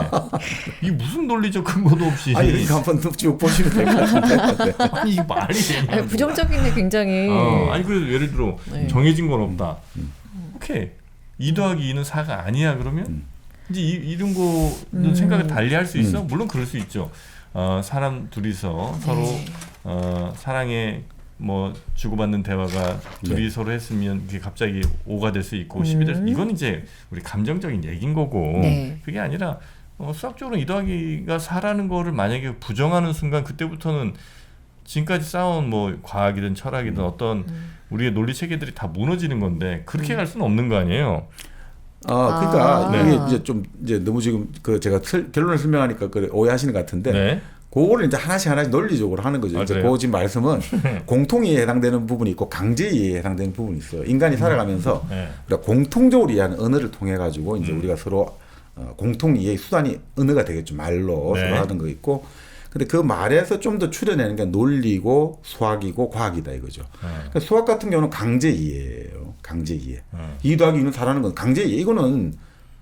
이게 무슨 논리적 근거도 없이 아니 이렇게 한번 쭉 보시면 될 것 같은데. 아니 이게 말이 되냐 아니, 부정적이네 굉장히. 아니 그래서 예를 들어 네. 정해진 건 없다. 오케이. 2 더하기 2는 4가 아니야 그러면 이제 이런 거는 생각을 달리 할 수 있어? 물론 그럴 수 있죠. 사람 둘이서 서로 사랑에 뭐 주고받는 대화가 둘이 네. 서로 했으면 이게 갑자기 5가 될 수 있고 10이 될 수 이건 이제 우리 감정적인 얘기인 거고 네. 그게 아니라 수학적으로 2 더하기가 4라는 거를 만약에 부정하는 순간 그때부터는 지금까지 쌓아온 뭐 과학이든 철학이든 어떤 우리의 논리 체계들이 다 무너지는 건데 그렇게 갈 수는 없는 거 아니에요. 그러니까 네. 이게 이제 좀 이제 너무 지금 그 제가 결론을 설명하니까 그 오해하시는 것 같은데 네. 그거를 이제 하나씩 논리적으로 하는 거죠. 이제 맞아요. 그 지금 말씀은 공통이해에 해당되는 부분이 있고 강제이해에 해당되는 부분이 있어요. 인간이 살아가면서 네. 우리가 공통적으로 이해하는 언어를 통해 가지고 이제 우리가 서로 공통 이해의 수단이 언어가 되겠죠. 말로 네. 서로 하는 거 있고. 근데 그 말에서 좀 더 추려내는 게 논리고 수학이고 과학이다 이거죠. 그러니까 수학 같은 경우는 강제 이해예요. 강제 이해. 2 더하기 2는 4라는 건 강제 이해. 이거는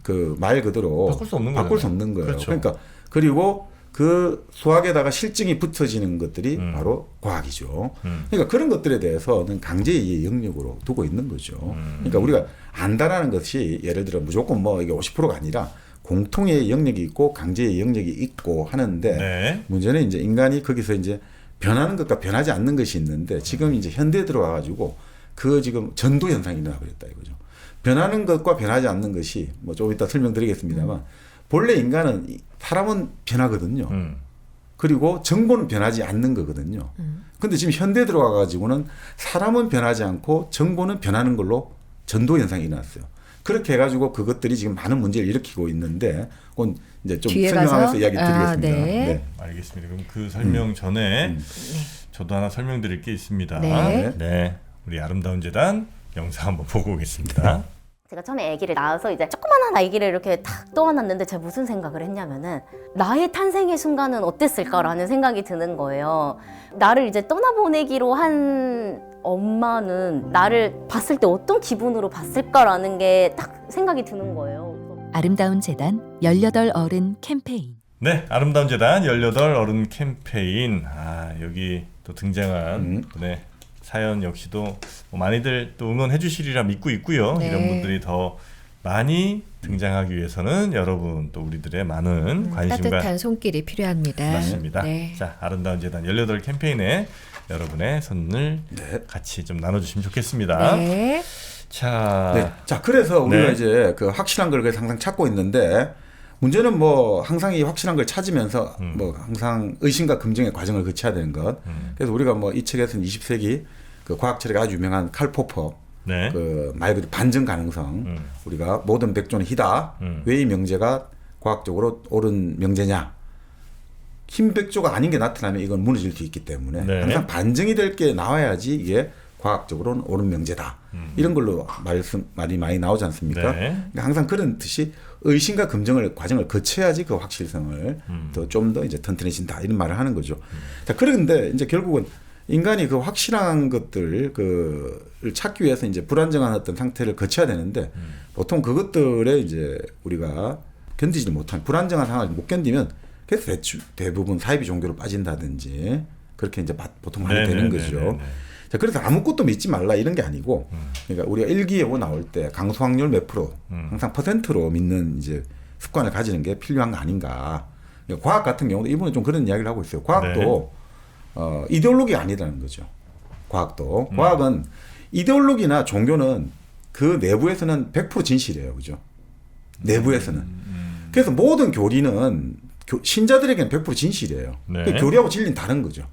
그 말 그대로 바꿀 수 없는 바꿀 거예요. 수 없는 거예요. 그렇죠. 그러니까 그리고 그 수학에다가 실증이 붙어지는 것들이 바로 과학이죠. 그러니까 그런 것들에 대해서는 강제 이해 영역으로 두고 있는 거죠. 그러니까 우리가 안다라는 것이 예를 들어 무조건 뭐 이게 50%가 아니라 공통의 영역이 있고 강제의 영역이 있고 하는데 네. 문제는 이제 인간이 거기서 이제 변하는 것과 변하지 않는 것이 있는데 지금 이제 현대에 들어와 가지고 그 지금 전도 현상이 일어나 버렸다 이거죠. 변하는 것과 변하지 않는 것이 뭐 좀 이따 설명드리겠습니다만 본래 인간은 사람은 변하거든요. 그리고 정보는 변하지 않는 거거든요. 근데 지금 현대에 들어와 가지고는 사람은 변하지 않고 정보는 변하는 걸로 전도 현상이 일어났어요. 그렇게 해가지고 그것들이 지금 많은 문제를 일으키고 있는데 그건 이제 좀 뒤에 설명하면서 가서? 이야기 드리겠습니다. 네. 알겠습니다. 그럼 그 설명 전에 저도 하나 설명드릴 게 있습니다. 네. 네. 우리 아름다운 재단 영상 한번 보고 오겠습니다. 제가 처음에 아기를 낳아서 이제 조그만한 아기를 이렇게 탁 떠안았는데 제가 무슨 생각을 했냐면은 나의 탄생의 순간은 어땠을까라는 생각이 드는 거예요. 나를 이제 떠나보내기로 한 엄마는 나를 봤을 때 어떤 기분으로 봤을까라는 게 딱 생각이 드는 거예요. 아름다운 재단 18 어른 캠페인. 네, 아름다운 재단 18 어른 캠페인. 여기 또 등장한 분의 사연 역시도 뭐 많이들 또 응원해 주시리라 믿고 있고요. 네. 이런 분들이 더 많이 등장하기 위해서는 여러분 또 우리들의 많은 관심과 따뜻한 손길이 필요합니다. 맞습니다. 네. 자, 아름다운 재단 18 캠페인에 여러분의 선을 같이 좀 나눠주시면 좋겠습니다. 네. 자, 네. 자, 그래서 우리가 네. 이제 그 확실한 걸 그래서 항상 찾고 있는데 문제는 뭐 항상 이 확실한 걸 찾으면서 뭐 항상 의심과 검증의 과정을 거쳐야 되는 것. 그래서 우리가 뭐 이 책에서는 20세기 그 과학 철학이 아주 유명한 칼 포퍼 네. 그 말 그대로 반증 가능성 우리가 모든 백조는 희다. 왜 이 명제가 과학적으로 옳은 명제냐? 흰 백조가 아닌 게 나타나면 이건 무너질 수 있기 때문에 네. 항상 반증이 될 게 나와야지 이게 과학적으로는 옳은 명제다. 이런 걸로 말이 많이 나오지 않습니까? 네. 그러니까 항상 그런 듯이 의심과 검증을 과정을 거쳐야지 그 확실성을 더 좀 더 이제 튼튼해진다 이런 말을 하는 거죠. 자, 그런데 이제 결국은 인간이 그 확실한 것들을 그를 찾기 위해서 이제 불안정한 어떤 상태를 거쳐야 되는데 보통 그것들에 이제 우리가 견디지 못한 불안정한 상황을 못 견디면 그래서 대부분 사이비 종교로 빠진다든지 그렇게 이제 보통 많이 되는 거죠. 자, 그래서 아무것도 믿지 말라 이런 게 아니고, 그러니까 우리가 일기예보 나올 때 강수 확률 몇 프로, 항상 퍼센트로 믿는 이제 습관을 가지는 게 필요한 거 아닌가. 그러니까 과학 같은 경우도 이번에 좀 그런 이야기를 하고 있어요. 과학도 이데올로기가 아니라는 거죠. 과학도. 과학은 이데올로기나 종교는 그 내부에서는 100% 진실이에요. 그죠? 내부에서는. 그래서 모든 교리는 신자들에게는 100% 진실이에요. 네. 그러니까 교리하고 진리는 다른 거죠.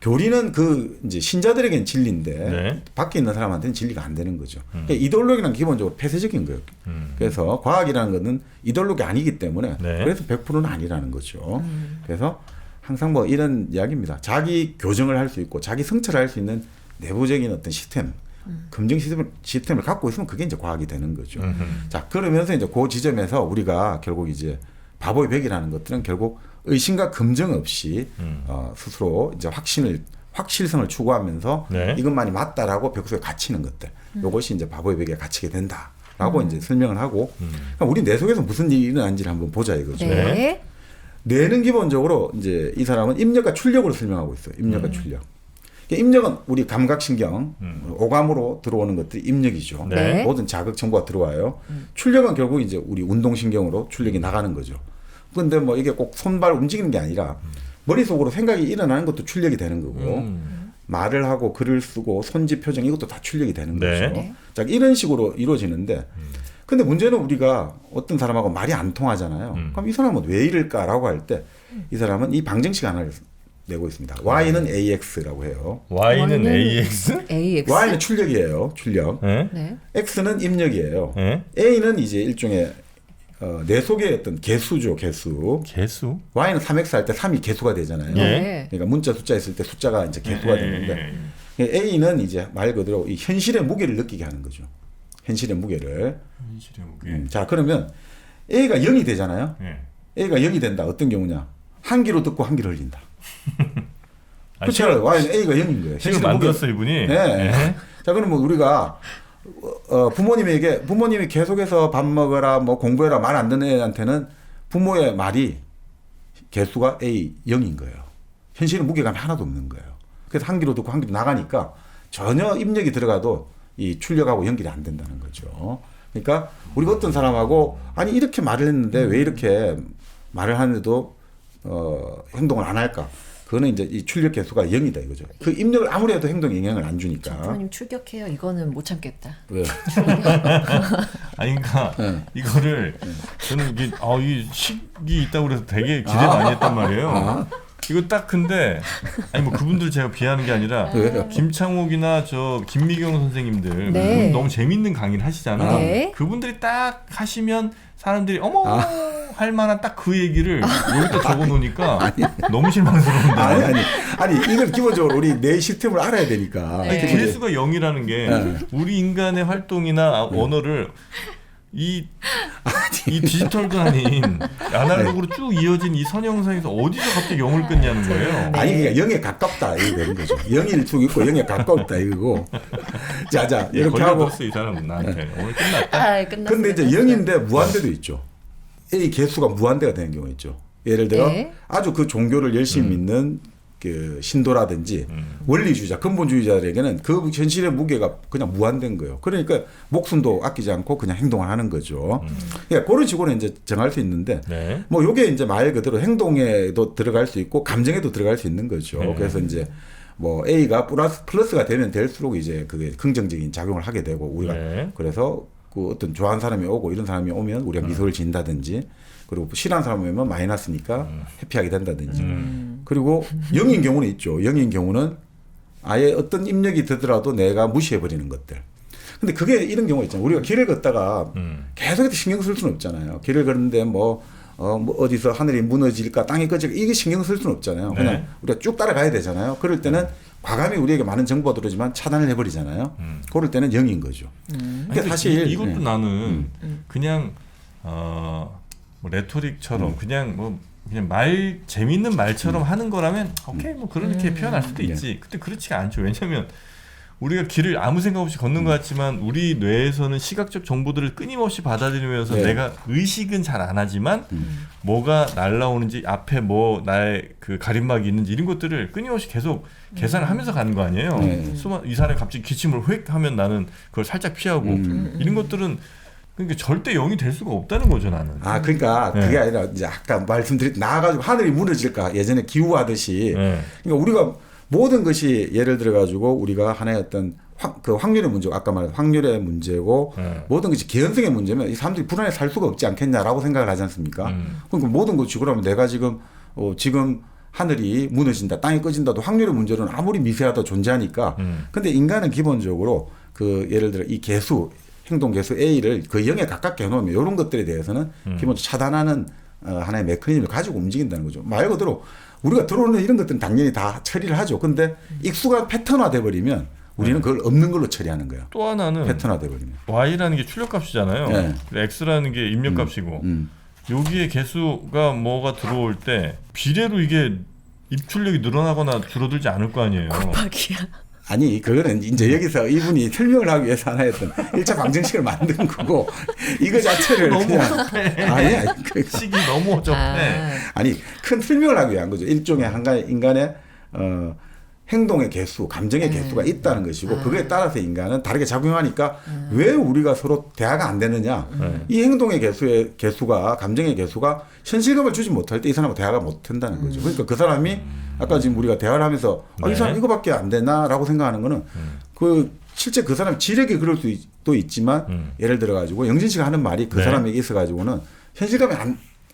교리는 그 이제 신자들에게는 진리인데 네. 밖에 있는 사람한테는 진리가 안 되는 거죠. 그러니까 이데올로기는 기본적으로 폐쇄적인 거예요. 그래서 과학이라는 것은 이데올로기 아니기 때문에 네. 그래서 100%는 아니라는 거죠. 그래서 항상 뭐 이런 이야기입니다. 자기 교정을 할 수 있고 자기 성찰을 할 수 있는 내부적인 어떤 시스템, 검증 시스템을 갖고 있으면 그게 이제 과학이 되는 거죠. 자, 그러면서 이제 그 지점에서 우리가 결국 이제 바보의 벽이라는 것들은 결국 의심과 검증 없이 스스로 이제 확실성을 추구하면서 네. 이것만이 맞다라고 벽 속에 갇히는 것들. 이것이 이제 바보의 벽에 갇히게 된다라고 이제 설명을 하고 그러니까 우리 뇌 속에서 무슨 일이 일어나는지를 한번 보자 이거죠. 네. 뇌는 기본적으로 이제 이 사람은 입력과 출력으로 설명하고 있어요. 입력과 출력. 입력은 우리 감각신경, 오감으로 들어오는 것들이 입력이죠. 네. 모든 자극 정보가 들어와요. 출력은 결국 이제 우리 운동신경으로 출력이 나가는 거죠. 그런데 뭐 이게 꼭 손발 움직이는 게 아니라 머릿속으로 생각이 일어나는 것도 출력이 되는 거고 말을 하고 글을 쓰고 손짓 표정 이것도 다 출력이 되는 네. 거죠. 네. 자, 이런 식으로 이루어지는데 근데 문제는 우리가 어떤 사람하고 말이 안 통하잖아요. 그럼 이 사람은 왜 이럴까라고 할 때 이 사람은 이 방정식 하나를 내고 있습니다. Y는 AX라고 해요. Y는 AX? AX. Y는 출력이에요. 출력. 네? 네. X는 입력이에요. 네? A는 이제 일종의 내 속의 어떤 개수죠. 개수. 개수? Y는 3X 할 때 3이 개수가 되잖아요. 네. 그러니까 문자 숫자 있을 때 숫자가 이제 개수가 되는데 A는 이제 말 그대로 이 현실의 무게를 느끼게 하는 거죠. 현실의 무게를. 현실의 무게. 자, 그러면 A가 0이 되잖아요. 네. A가 0이 된다. 어떤 경우냐? 한 귀로 듣고 한 귀로 흘린다. 아니, 그렇죠. Y는 A가 0인 거예요. 식을 만들었어 이분이. 네. 자, 그러면 우리가 부모님이 계속해서 밥 먹어라, 뭐 공부해라 말 안 듣는 애한테는 부모의 말이 개수가 A 0인 거예요. 현실은 무게감이 하나도 없는 거예요. 그래서 한 귀로 듣고 한 귀로 나가니까 전혀 입력이 들어가도 이 출력하고 연결이 안 된다는 거죠. 그러니까 우리가 어떤 사람하고 아니 이렇게 말을 했는데 왜 이렇게 말을 하는데도 행동을 안 할까? 그거는 이제 이 출력 개수가 0이다 이거죠. 그 입력을 아무리 해도 행동에 영향을 안 주니까. 부모님 출격해요. 이거는 못 참겠다. 왜요? 아니 그러니까 네. 이거를 저는 이게 이 식이 있다고 그래서 되게 기대 많이 했단 말이에요. 이거 딱 근데 아니 뭐 그분들 제가 비하는 게 아니라 왜요? 김창옥이나 저 김미경 선생님들 네. 그분 너무 재밌는 강의를 하시잖아. 네. 그분들이 딱 하시면 사람들이 어머 할 만한 딱 그 얘기를 여기다 적어 놓으니까 너무 실망스러운데. 아니 이걸 기본적으로 우리 내 시스템을 알아야 되니까. 아니, 개수가 0이라는 게 네. 우리 인간의 활동이나 언어를 이 디지털도 아닌 아날로그로 쭉 이어진 이 선형상에서 어디서 갑자기 0을 끊냐는 거예요. 네. 아니 그러니까 0에 가깝다 이거 되는 거죠. 0일 쭉 있고 0에 가깝다 이거고. 자 이렇게 하고. 걸려들었어 이 사람은 나한테. 오늘 끝났다. 아, 끝났어요. 근데 이제 0인데 무한대도 있죠. A 개수가 무한대가 되는 경우 있죠. 예를 들어 네. 아주 그 종교를 열심히 믿는 그 신도라든지 원리주의자, 근본주의자들에게는 그 현실의 무게가 그냥 무한된 거예요. 그러니까 목숨도 아끼지 않고 그냥 행동을 하는 거죠. 그러니까 그런 식으로 이제 정할 수 있는데 네. 뭐 요게 이제 말 그대로 행동에도 들어갈 수 있고 감정에도 들어갈 수 있는 거죠. 네. 그래서 이제 뭐 A가 플러스가 되면 될수록 이제 그게 긍정적인 작용을 하게 되고 우리가 네. 그래서 그 어떤 좋아하는 사람이 오고 이런 사람이 오면 우리가 미소를 지인다든지 그리고 싫어하는 사람이 오면 마이너스니까 해피하게 된다든지 그리고 0인 경우는 있죠. 0인 경우는 아예 어떤 입력이 되더라도 내가 무시해버리는 것들. 근데 그게 이런 경우가 있잖아요. 우리가 길을 걷다가 계속해서 신경 쓸 수는 없잖아요. 길을 걷는데 뭐 어디서 하늘이 무너질까 땅이 꺼질까 이게 신경 쓸 수는 없잖아요. 그냥 네. 우리가 쭉 따라가야 되잖아요. 그럴 때는 과감히 우리에게 많은 정보가 들어오지만 차단을 해버리잖아요. 그럴 때는 0인 거죠. 그러니까 아니, 사실 이것도 네. 나는 그냥 뭐 레토릭처럼 그냥 재밌는 말처럼 하는 거라면 오케이 뭐 그렇게 표현할 수도 있지. 근데 그렇지가 않죠. 왜냐하면 우리가 길을 아무 생각 없이 걷는 것 같지만 우리 뇌에서는 시각적 정보들을 끊임없이 받아들이면서 네. 내가 의식은 잘 안 하지만 뭐가 날라오는지 앞에 뭐 나의 그 가림막이 있는지 이런 것들을 끊임없이 계속 계산을 하면서 가는 거 아니에요. 네. 이 사람이 갑자기 기침을 휙 하면 나는 그걸 살짝 피하고 이런 것들은 그러니까 절대 0이 될 수가 없다는 거죠 나는. 그러니까 네. 그게 아니라 이제 아까 말씀드린 나와가지고 하늘이 무너질까 예전에 기후하듯이 네. 그러니까 우리가 모든 것이 예를 들어 가지고 우리가 하나의 어떤 그 확률의 문제고 아까 말한 확률의 문제고 네. 모든 것이 개연성의 문제면 이 사람들이 불안해 살 수가 없지 않겠냐라고 생각을 하지 않습니까? 그러니까 모든 것이 그러면 내가 지금 하늘이 무너진다, 땅이 꺼진다도 확률의 문제로는 아무리 미세하다 존재하니까. 근데 인간은 기본적으로 그 예를 들어 이 개수 행동 개수 A를 그 0에 가깝게 해놓으면 이런 것들에 대해서는 기본적으로 차단하는 하나의 메커니즘을 가지고 움직인다는 거죠. 말 그대로 우리가 들어오는 이런 것들은 당연히 다 처리를 하죠. 근데 익숙한 패턴화돼 버리면 우리는 그걸 없는 걸로 처리하는 거예요. 또 하나는 패턴화돼 버리면. Y라는 게 출력값이잖아요. 네. X라는 게 입력값이고 여기에 개수가 뭐가 들어올 때 비례로 이게 입출력이 늘어나거나 줄어들지 않을 거 아니에요. 곱하기야. 아니 그거는 이제 여기서 이분이 설명을 하기 위해서 하나 했던 1차 방정식을 만든 거고 이거 자체를 너무 그냥 아니 식이 너무 어렵네. 아니 큰 설명을 하기 위한 거죠. 일종의 인간의 행동의 개수, 감정의 개수가 있다는 것이고 그거에 따라서 인간은 다르게 작용하니까 왜 우리가 서로 대화가 안 되느냐. 이 행동의 개수가 감정의 개수가 현실감을 주지 못할 때 이 사람하고 대화가 못 된다는 거죠. 그러니까 그 사람이 아까 지금 우리가 대화를 하면서 이 사람 이거밖에 안 되나라고 생각하는 거는 실제 그 사람 지력이 그럴 수도 있지만 예를 들어 가지고 영진 씨가 하는 말이 그 사람에게 있어 가지고는 현실감이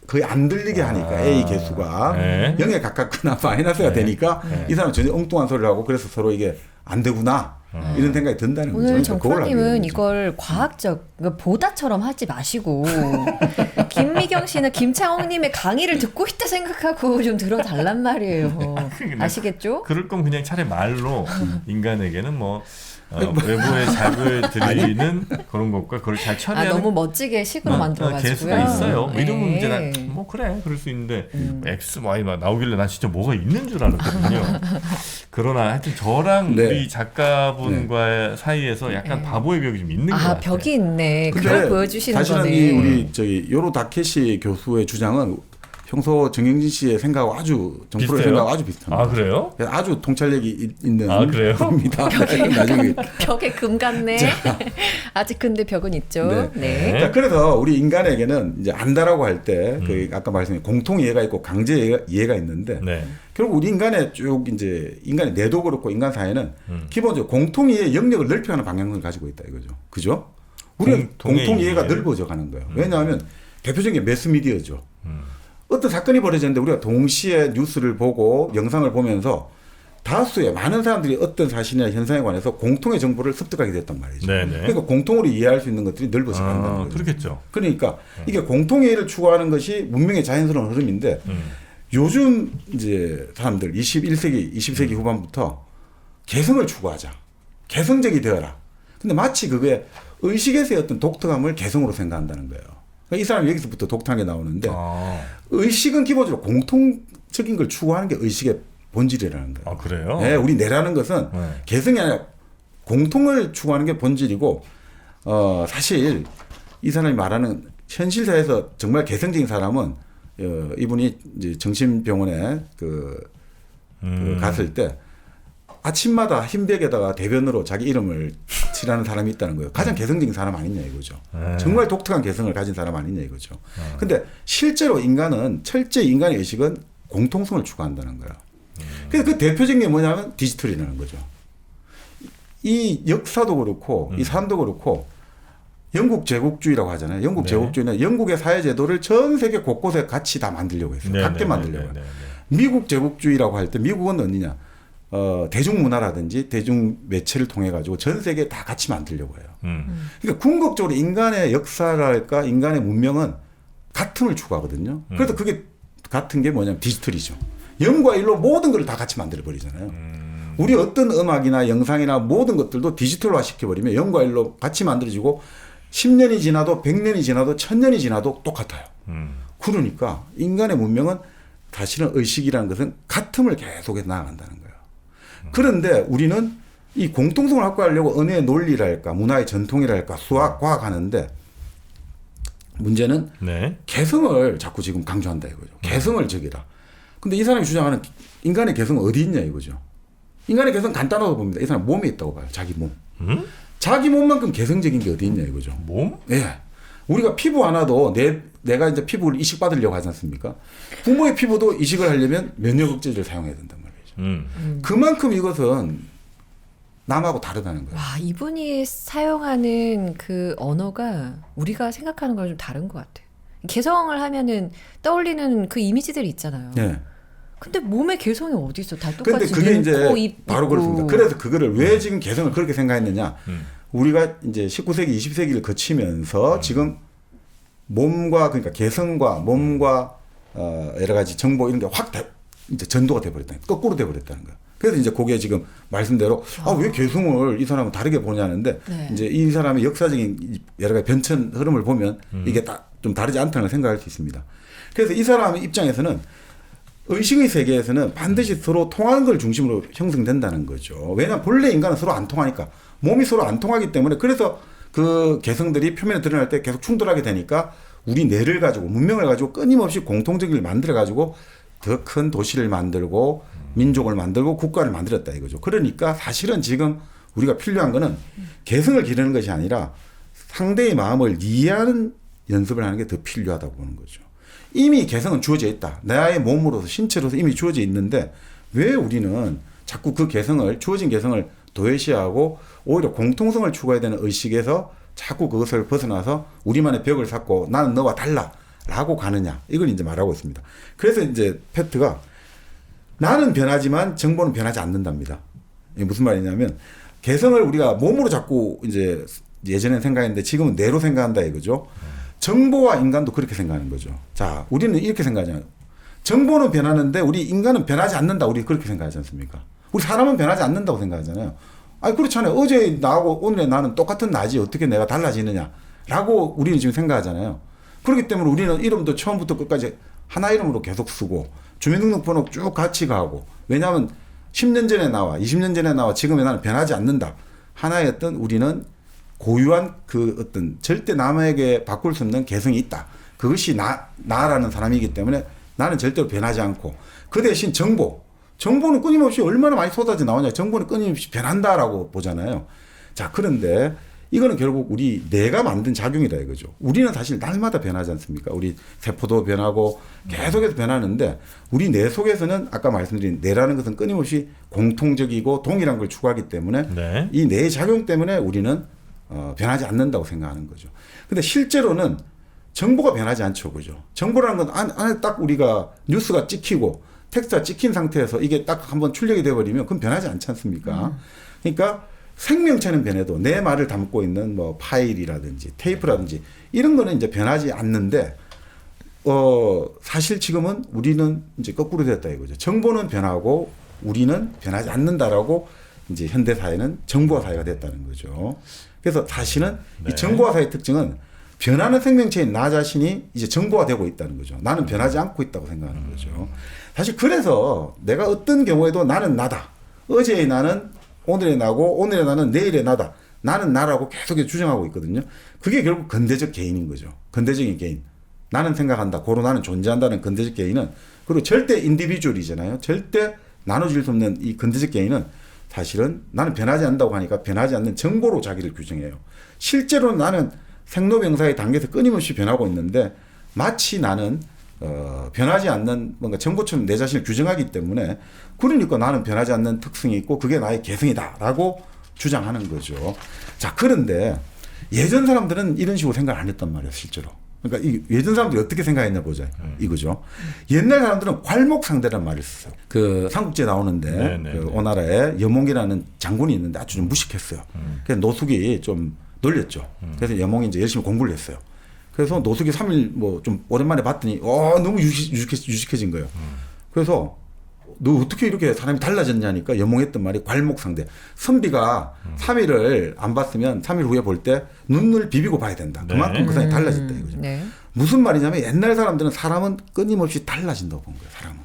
거의 안 들리게 하니까 A 개수가 0에 가깝거나 마이너스가 되니까 이 사람은 전혀 엉뚱한 소리를 하고 그래서 서로 이게 안 되구나 이런 생각이 든다는 거죠. 오늘 그러니까 그걸 정프로님은 이걸 과학적 보다처럼 하지 마시고 김미경 씨는 김창옥님의 강의를 듣고 있다 생각하고 좀 들어달란 말이에요. 아시겠죠? 그럴 거면 그냥 차라리 말로 인간에게는 뭐 외부의 자극을 드리는 그런 것과 그걸 잘 처리하는 너무 멋지게 식으로 만들어가지고요. 개수가 있어요. 뭐 이런 네. 문제는 뭐 그래 그럴 수 있는데 X, Y 막 나오길래 난 진짜 뭐가 있는 줄 알았거든요. 그러나 하여튼 저랑 우리 작가분과의 사이에서 약간 바보의 벽이 좀 있는 것 같아요. 벽이 있네. 그걸 보여주시는 사실은 거네. 이 우리 요로 다케시 교수의 주장은 평소 정영진 씨의 생각하고 아주 정프로의 생각하고 아주 비슷합니다. 아 그래요? 아주 통찰력이 있는 그래요? 겁니다. 나중에 벽에 금 같네. 아직 근데 벽은 있죠. 네. 자, 그래서 우리 인간에게는 이제 안다라고 할 때 그 아까 말씀드린 공통 이해가 있고 강제 이해가 있는데 결국 우리 인간의 쭉 이제 인간의 뇌도 그렇고 인간 사회는 기본적으로 공통 이해 영역을 넓혀가는 방향을 가지고 있다 이거죠. 그죠? 우리는 공통 이해가 넓어져 가는 거예요. 왜냐하면 대표적인 게 매스미디어죠. 어떤 사건이 벌어졌는데 우리가 동시에 뉴스를 보고 영상을 보면서 다수의 많은 사람들이 어떤 사실이나 현상에 관해서 공통의 정보를 습득하게 됐단 말이죠. 그러니까 공통으로 이해할 수 있는 것들이 넓어져 간다는 거죠. 그렇겠죠. 그러니까 이게 공통 이해를 추구하는 것이 문명의 자연스러운 흐름인데 요즘 이제 사람들 21세기, 20세기 후반부터 개성을 추구하자. 개성적이 되어라. 근데 마치 그게 의식에서의 어떤 독특함을 개성으로 생각한다는 거예요. 이 사람이 여기서부터 독특한 게 나오는데 의식은 기본적으로 공통적인 걸 추구하는 게 의식의 본질이라는 거예요. 아 그래요? 네, 우리 뇌라는 것은 개성이 아니라 공통을 추구하는 게 본질이고 사실 이 사람이 말하는 현실 사회에서 정말 개성적인 사람은 이분이 이제 정신병원에 갔을 때 아침마다 흰벽에다가 대변으로 자기 이름을 칠하는 사람이 있다는 거예요. 가장 개성적인 사람 아니냐 이거죠. 정말 독특한 개성을 가진 사람 아니냐 이거죠. 근데 실제로 인간은 철저히 인간의 의식은 공통성을 추구한다는 거예요. 그래서 그 대표적인 게 뭐냐면 디지털이라는 거죠. 이 역사도 그렇고 이 삶도 그렇고 영국 제국주의라고 하잖아요. 영국 제국주의는 영국의 사회제도를 전 세계 곳곳에 같이 다 만들려고 했어요. 같게 만들려고 해요. 미국 제국주의라고 할 때 미국은 어디냐? 대중문화라든지 대중매체를 통해 가지고 전 세계에 다 같이 만들려고 해요. 그러니까 궁극적으로 인간의 역사랄까 인간의 문명은 같음을 추구하거든요. 그래서 그게 같은 게 뭐냐면 디지털이죠. 0과 1로 모든 걸 다 같이 만들어버리잖아요. 우리 어떤 음악이나 영상이나 모든 것들도 디지털화 시켜버리면 0과 1로 같이 만들어지고 10년이 지나도 100년이 지나도 1000년이 지나도 똑같아요. 그러니까 인간의 문명은 사실은 의식이라는 것은 같음을 계속해서 나아간다는 거예요. 그런데 우리는 이 공통성을 확보하려고 언어의 논리랄까 문화의 전통이랄까 수학, 과학 하는데 문제는 개성을 자꾸 지금 강조한다 이거죠. 개성을 적이라. 근데 이 사람이 주장하는 인간의 개성은 어디 있냐 이거죠. 인간의 개성 간단하고 봅니다. 이 사람 몸에 있다고 봐요. 자기 몸. 자기 몸만큼 개성적인 게 어디 있냐 이거죠. 몸? 예. 우리가 피부 하나도 내가 이제 피부를 이식받으려고 하지 않습니까? 부모의 피부도 이식을 하려면 면역억제제를 사용해야 된단 말이에요. 그만큼 이것은 남하고 다르다는 거예요. 와, 이분이 사용하는 그 언어가 우리가 생각하는 거랑 좀 다른 것 같아요. 개성을 하면은 떠올리는 그 이미지들이 있잖아요. 네. 근데 몸의 개성이 어디 있어? 다 근데 똑같이 그게 눈, 이제 코, 입 바로 있고. 그렇습니다. 그래서 그거를 왜 지금 개성을 그렇게 생각했느냐? 우리가 이제 19세기, 20세기를 거치면서 지금 몸과 그러니까 개성과 몸과 여러 가지 정보 이런 게 확 이제 전도가 돼버렸다. 거꾸로 돼버렸다는 거야. 그래서 이제 그게 지금 말씀대로 왜 개성을 이 사람은 다르게 보냐는데 이제 이 사람의 역사적인 여러 가지 변천 흐름을 보면 이게 좀 다르지 않다는 생각할 수 있습니다. 그래서 이 사람의 입장에서는 의식의 세계에서는 반드시 서로 통하는 걸 중심으로 형성된다는 거죠. 왜냐하면 본래 인간은 서로 안 통하니까 몸이 서로 안 통하기 때문에 그래서 그 개성들이 표면에 드러날 때 계속 충돌하게 되니까 우리 뇌를 가지고 문명을 가지고 끊임없이 공통적인 걸 만들어 가지고 더 큰 도시를 만들고 민족을 만들고 국가를 만들었다 이거죠. 그러니까 사실은 지금 우리가 필요한 거는 개성을 기르는 것이 아니라 상대의 마음을 이해하는 연습을 하는 게 더 필요하다고 보는 거죠. 이미 개성은 주어져 있다. 나의 몸으로서 신체로서 이미 주어져 있는데 왜 우리는 자꾸 그 개성을 주어진 개성을 도외시하고 오히려 공통성을 추구해야 되는 의식에서 자꾸 그것을 벗어나서 우리만의 벽을 쌓고 나는 너와 달라라고 가느냐 이걸 이제 말하고 있습니다. 그래서 이제 패트가 나는 변하지만 정보는 변하지 않는답니다. 이게 무슨 말이냐면 개성을 우리가 몸으로 자꾸 이제 예전엔 생각했는데 지금은 뇌로 생각한다 이거죠. 정보와 인간도 그렇게 생각하는 거죠. 자, 우리는 이렇게 생각하잖아요. 정보는 변하는데 우리 인간은 변하지 않는다. 우리 그렇게 생각하지 않습니까? 우리 사람은 변하지 않는다고 생각하잖아요. 아니 그렇잖아요. 어제 나하고 오늘의 나는 똑같은 나지 어떻게 내가 달라지느냐라고 우리는 지금 생각하잖아요. 그렇기 때문에 우리는 이름도 처음부터 끝까지 하나 이름으로 계속 쓰고 주민등록번호 쭉 같이 가고 왜냐하면 10년 전에 나와 20년 전에 나와 지금의 나는 변하지 않는다. 하나의 어떤 우리는 고유한 그 어떤 절대 남에게 바꿀 수 없는 개성이 있다. 그것이 나라는 사람이기 때문에 나는 절대로 변하지 않고 그 대신 정보는 끊임없이 얼마나 많이 쏟아져 나오냐. 정보는 끊임없이 변한다라고 보잖아요. 자, 그런데 이거는 결국 우리 뇌가 만든 작용이다 이거죠. 우리는 사실 날마다 변하지 않습니까? 우리 세포도 변하고 계속해서 변하는데 우리 뇌 속에서는 아까 말씀드린 뇌라는 것은 끊임없이 공통적이고 동일한 걸 추구하기 때문에 네. 이 뇌의 작용 때문에 우리는 변하지 않는다고 생각하는 거죠. 근데 실제로는 정보가 변하지 않죠. 그죠? 정보라는 건 안에 딱 우리가 뉴스가 찍히고 텍스트가 찍힌 상태에서 이게 딱 한번 출력이 돼버리면 그건 변하지 않지 않습니까? 그러니까 생명체는 변해도 내 말을 담고 있는 뭐 파일이라든지 테이프라든지 이런 거는 이제 변하지 않는데 사실 지금은 우리는 이제 거꾸로 됐다 이거죠. 정보는 변하고 우리는 변하지 않는다라고 이제 현대 사회는 정보화 사회가 됐다는 거죠. 그래서 사실은 네. 이 정보화 사회의 특징은 변하는 생명체인 나 자신이 이제 정보화되고 있다는 거죠. 나는 변하지 않고 있다고 생각하는 거죠. 사실 그래서 내가 어떤 경우에도 나는 나다. 어제의 나는 오늘의 나고 오늘의 나는 내일의 나다. 나는 나라고 계속 주장하고 있거든요. 그게 결국 근대적 개인인 거죠. 근대적인 개인. 나는 생각한다. 고로 나는 존재한다는 근대적 개인은 그리고 절대 인디비주얼이잖아요. 절대 나눠질 수 없는 이 근대적 개인은 사실은 나는 변하지 않는다고 하니까 변하지 않는 정보로 자기를 규정해요. 실제로 나는 생로병사의 단계에서 끊임없이 변하고 있는데 마치 나는 변하지 않는 뭔가 정보처럼 내 자신을 규정하기 때문에 그러니까 나는 변하지 않는 특성이 있고 그게 나의 개성이다라고 주장하는 거죠. 자, 그런데 예전 사람들은 이런 식으로 생각을 안 했단 말이에요, 실제로. 그러니까 이 예전 사람들이 어떻게 생각했나 보자. 이거죠. 옛날 사람들은 괄목상대란 말을 썼어요. 그 삼국지에 나오는데 그 오나라에 여몽이라는 장군이 있는데 아주 좀 무식했어요. 그래서 노숙이 좀 놀렸죠. 그래서 여몽이 이제 열심히 공부를 했어요. 그래서 노숙이 3일 뭐 좀 오랜만에 봤더니 너무 유식해진 거예요. 그래서 너 어떻게 이렇게 사람이 달라졌냐니까 여몽했던 말이 괄목상대. 선비가 3일을 안 봤으면 3일 후에 볼 때 눈을 비비고 봐야 된다. 그만큼 그 사람이 달라졌다 이거죠. 네. 무슨 말이냐면 옛날 사람들은 사람은 끊임없이 달라진다고 본 거예요. 사람은.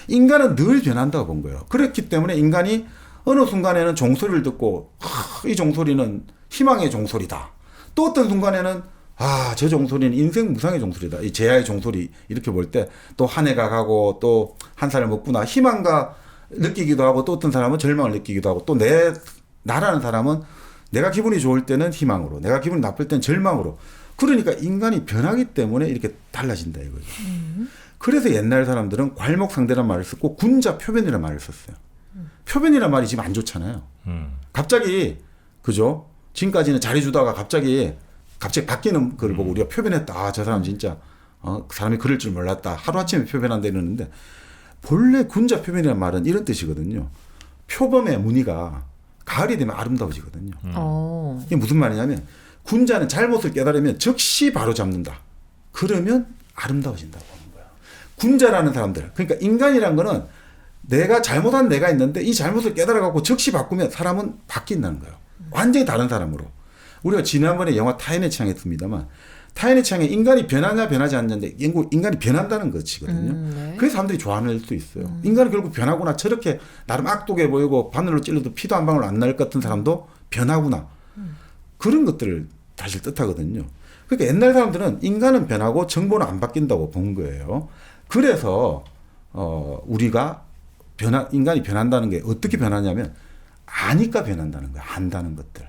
인간은 늘 변한다고 본 거예요. 그렇기 때문에 인간이 어느 순간에는 종소리를 듣고 이 종소리는 희망의 종소리다. 또 어떤 순간에는 저 종소리는 인생 무상의 종소리다. 이 제야의 종소리 이렇게 볼 때 또 한 해가 가고 또 한 살을 먹구나. 희망과 느끼기도 하고 또 어떤 사람은 절망을 느끼기도 하고 또 나라는 사람은 내가 기분이 좋을 때는 희망으로 내가 기분이 나쁠 때는 절망으로 그러니까 인간이 변하기 때문에 이렇게 달라진다 이거죠. 그래서 옛날 사람들은 괄목상대란 말을 썼고 군자 표변이라는 말을 썼어요. 표변이란 말이 지금 안 좋잖아요. 갑자기 그죠? 지금까지는 잘해주다가 갑자기 바뀌는 걸 보고 우리가 표변했다. 저 사람 진짜 그 사람이 그럴 줄 몰랐다. 하루아침에 표변한다 이러는데 본래 군자 표변이라는 말은 이런 뜻이거든요. 표범의 무늬가 가을이 되면 아름다워지거든요. 이게 무슨 말이냐면 군자는 잘못을 깨달으면 즉시 바로 잡는다. 그러면 아름다워진다고 하는 거야. 군자라는 사람들. 그러니까 인간이란 거는 내가 잘못한 내가 있는데 이 잘못을 깨달아갖고 즉시 바꾸면 사람은 바뀐다는 거예요. 완전히 다른 사람으로. 우리가 지난번에 영화 타인의 취향 했습니다만 타인의 취향에 인간이 변하냐 변하지 않는데 인간이 변한다는 것이거든요. 네. 그래서 사람들이 좋아할 수 있어요. 인간은 결국 변하구나. 저렇게 나름 악독해 보이고 바늘로 찔러도 피도 한 방울 안 날 것 같은 사람도 변하구나. 그런 것들을 사실 뜻하거든요. 그러니까 옛날 사람들은 인간은 변하고 정보는 안 바뀐다고 본 거예요. 그래서 우리가 인간이 변한다는 게 어떻게 변하냐면 아니까 변한다는 거야. 안다는 것들.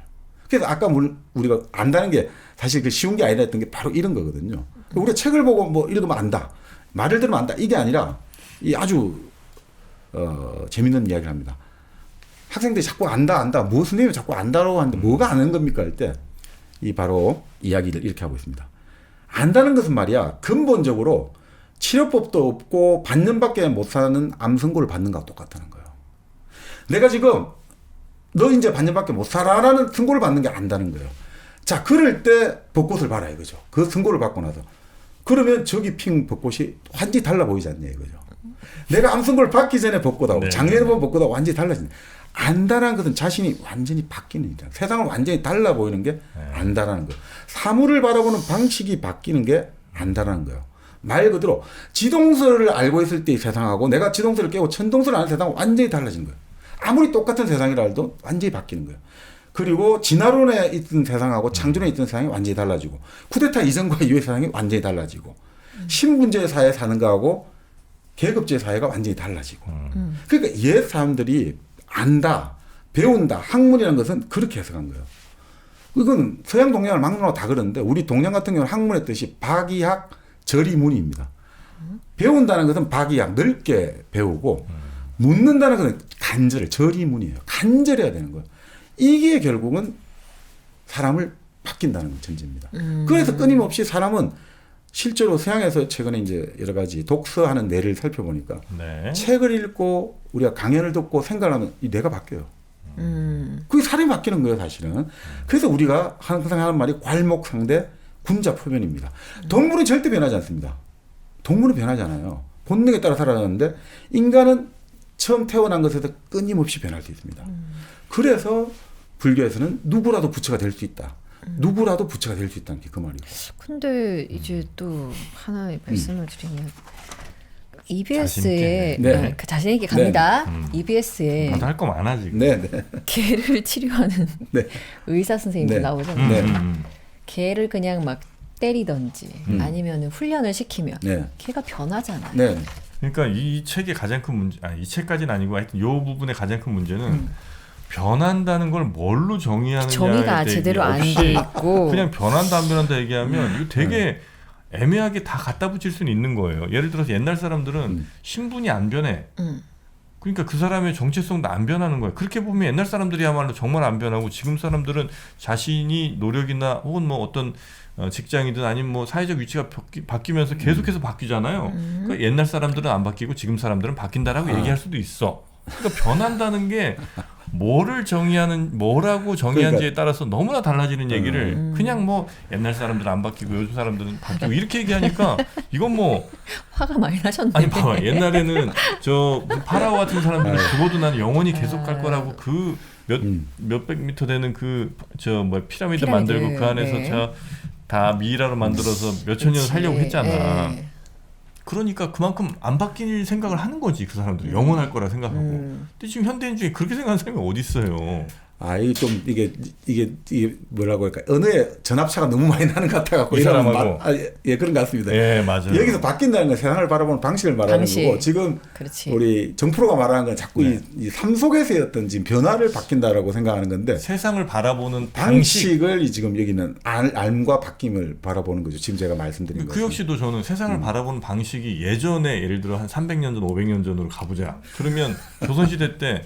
그래서 아까 우리가 안다는 게 사실 그 쉬운 게 아니라 했던 게 바로 이런 거거든요. 우리가 책을 보고 뭐 읽으면 안다. 말을 들으면 안다. 이게 아니라 이 아주 재밌는 이야기를 합니다. 학생들이 자꾸 안다. 뭐 선생님이 자꾸 안다라고 하는데 뭐가 아는 겁니까? 할 때 이 바로 이야기를 이렇게 하고 있습니다. 안다는 것은 말이야 근본적으로 치료법도 없고 반년밖에 못 사는 암 선고를 받는 거와 똑같다는 거예요. 내가 지금 너 이제 반년밖에 못 살아라는 선고를 받는 게 안다는 거예요. 자, 그럴 때 벚꽃을 봐라 이거죠. 그 선고를 받고 나서. 그러면 저기 핀 벚꽃이 완전히 달라 보이지 않냐 이거죠. 내가 암 선고를 받기 전에 벚꽃하고 네. 작년에 본 벚꽃하고 완전히 달라진다. 안다라는 것은 자신이 완전히 바뀌는 일이다. 세상을 완전히 달라 보이는 게 안다라는 거예요. 사물을 바라보는 방식이 바뀌는 게 안다라는 거예요. 말 그대로 지동설을 알고 있을 때의 세상하고 내가 지동설을 깨고 천동설을 아는 세상은 완전히 달라진 거예요. 아무리 똑같은 세상이라 해도 완전히 바뀌는 거예요. 그리고 진화론에 있던 세상하고 창조론에 있던 세상이 완전히 달라지고 쿠데타 이전과 이후의 세상이 완전히 달라지고 신분제 사회에 사는 거하고 계급제 사회가 완전히 달라지고 그러니까 옛 사람들이 안다, 배운다, 학문이라는 것은 그렇게 해석한 거예요. 이건 서양 동양을 막론하고 다 그러는데 우리 동양 같은 경우는 학문의 뜻이 박이학, 절이문입니다. 배운다는 것은 박이학, 넓게 배우고 묻는다는 것은 간절, 절이문이에요. 간절해야 되는 거예요. 이게 결국은 사람을 바뀐다는 전제입니다. 그래서 끊임없이 사람은 실제로 서양에서 최근에 이제 여러 가지 독서하는 뇌를 살펴보니까 네. 책을 읽고 우리가 강연을 듣고 생각을 하면 이 뇌가 바뀌어요. 그게 사람이 바뀌는 거예요, 사실은. 그래서 우리가 항상 하는 말이 괄목상대 군자포변입니다. 동물은 절대 변하지 않습니다. 동물은 변하지 않아요. 본능에 따라 살아가는데 인간은 처음 태어난 것에서 끊임없이 변할 수 있습니다. 그래서 불교에서는 누구라도 부처가 될 수 있다. 누구라도 부처가 될 수 있다는 게 그 말이고. 근데 이제 또 하나의 말씀을 드리면 EBS에 자신 있게. 네. 자신 있게 갑니다. EBS에 나도 할 거 많아 지금. 네. 개를 치료하는 네. 의사 선생님들 네. 나오잖아요. 네. 개를 그냥 막 때리던지 아니면 훈련을 시키면 네. 개가 변하잖아요. 네. 그러니까 이 책의 가장 큰 문제, 이 책까지는 아니고 하여튼 이 부분의 가장 큰 문제는 변한다는 걸 뭘로 정의하느냐에 정의가 대해 제대로 안 없이 돼 있고 그냥 변한다 안 변한다 얘기하면 이거 되게 애매하게 다 갖다 붙일 수는 있는 거예요. 예를 들어서 옛날 사람들은 신분이 안 변해. 그러니까 그 사람의 정체성도 안 변하는 거예요. 그렇게 보면 옛날 사람들이야말로 정말 안 변하고 지금 사람들은 자신이 노력이나 혹은 뭐 어떤 직장이든 아니면 뭐 사회적 위치가 바뀌면서 계속해서 바뀌잖아요. 그러니까 옛날 사람들은 안 바뀌고 지금 사람들은 바뀐다라고 얘기할 수도 있어. 그러니까 변한다는 게 뭐라고 정의하는지에 따라서 너무나 달라지는 얘기를 그냥 뭐 옛날 사람들은 안 바뀌고 요즘 사람들은 바뀌고 이렇게 얘기하니까 이건 뭐 화가 많이 나셨네. 아니 봐봐 옛날에는 저 파라오 같은 사람들은 죽어도 나는 영원히 계속 갈 거라고 그 몇백 미터 되는 그 저 뭐 피라미드 만들고 그 안에서 네. 저 다 미이라로 만들어서 몇천 년을 살려고 했잖아. 네. 그러니까 그만큼 안 바뀔 생각을 하는 거지 그 사람들이 영원할 거라 생각하고. 근데 지금 현대인 중에 그렇게 생각하는 사람이 어디 있어요? 이게 좀 이게 뭐라고 할까 언어의 전압차가 너무 많이 나는 것 같아갖고 이 사람하고. 예 그런 것 같습니다. 예 맞아요. 여기서 바뀐다는 건 세상을 바라보는 방식을 말하는 방식. 거고 지금 그렇지. 우리 정프로가 말하는 건 자꾸 이 삶 속에서의 어떤 지금 변화를 바뀐다라고 생각하는 건데 세상을 바라보는 방식. 방식을 지금 여기는 알과 바뀜을 바라보는 거죠. 지금 제가 말씀드린 거. 그 역시도 저는 세상을 바라보는 방식이 예전에 예를 들어 한 300년 전, 500년 전으로 가보자. 그러면 조선시대 때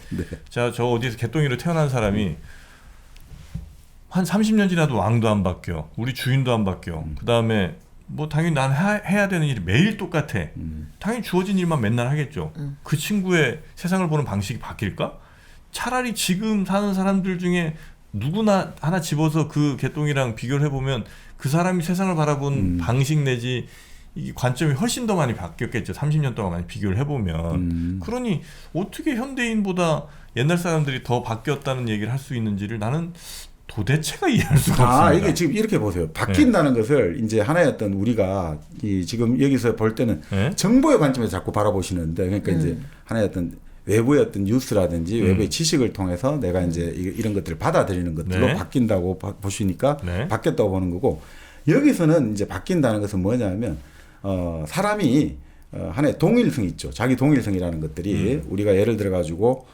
자, 저 어디에서 개똥이로 태어난 사람이 한 30년 지나도 왕도 안 바뀌어. 우리 주인도 안 바뀌어. 그다음에 뭐 당연히 난 해야 되는 일이 매일 똑같아. 당연히 주어진 일만 맨날 하겠죠. 그 친구의 세상을 보는 방식이 바뀔까? 차라리 지금 사는 사람들 중에 누구나 하나 집어서 그 개똥이랑 비교를 해보면 그 사람이 세상을 바라본 방식 내지 이 관점이 훨씬 더 많이 바뀌었겠죠. 30년 동안 많이 비교를 해보면. 그러니 어떻게 현대인보다 옛날 사람들이 더 바뀌었다는 얘기를 할 수 있는지를 나는 도대체가 이해할 수가 없습니다. 이게 지금 이렇게 보세요. 바뀐다는 것을 이제 하나의 어떤 우리가 지금 여기서 볼 때는 정보의 관점에서 자꾸 바라보시는데 그러니까 이제 하나의 어떤 외부의 어떤 뉴스라든지 외부의 지식을 통해서 내가 이제 이런 것들을 받아들이는 것들로 바뀐다고 보시니까 바뀌었다고 보는 거고 여기서는 이제 바뀐다는 것은 뭐냐면 사람이 하나의 동일성이 있죠. 자기 동일성이라는 것들이 우리가 예를 들어 가지고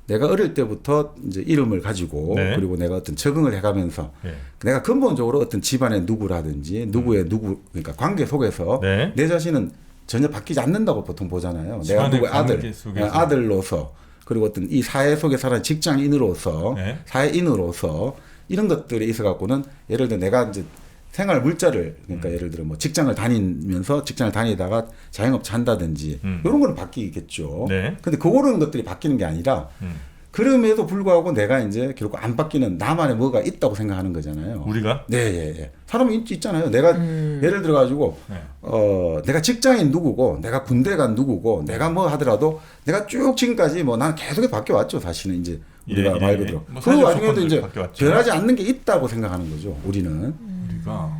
내가 어릴 때부터 이제 이름을 가지고 네. 그리고 내가 어떤 적응을 해가면서 네. 내가 근본적으로 어떤 집안의 누구라든지 누구의 누구 그러니까 관계 속에서 네. 내 자신은 전혀 바뀌지 않는다고 보통 보잖아요. 내가 집안의 누구의 아들, 관계 속에서. 아들로서 그리고 어떤 이 사회 속에 살아가는 직장인으로서 네. 사회인으로서 이런 것들에 있어 갖고는 예를 들어 내가 이제 생활 물자를 그러니까 예를 들어 뭐 직장을 다니면서 직장을 다니다가 자영업자 한다든지 이런 거는 바뀌겠죠. 네. 근데 그런 것들이 바뀌는 게 아니라 그럼에도 불구하고 내가 이제 결국 안 바뀌는 나만의 뭐가 있다고 생각하는 거잖아요. 우리가? 네, 예, 예. 사람이 있잖아요. 내가 예를 들어 가지고 내가 직장인 누구고 내가 군대 간 누구고 내가 뭐 하더라도 내가 쭉 지금까지 뭐 난 계속 바뀌어 왔죠. 사실은 이제 우리가 말 그대로. 뭐 그 사실 와중에도 이제 바뀌어왔죠. 변하지 않는 게 있다고 생각하는 거죠. 우리는. 우리가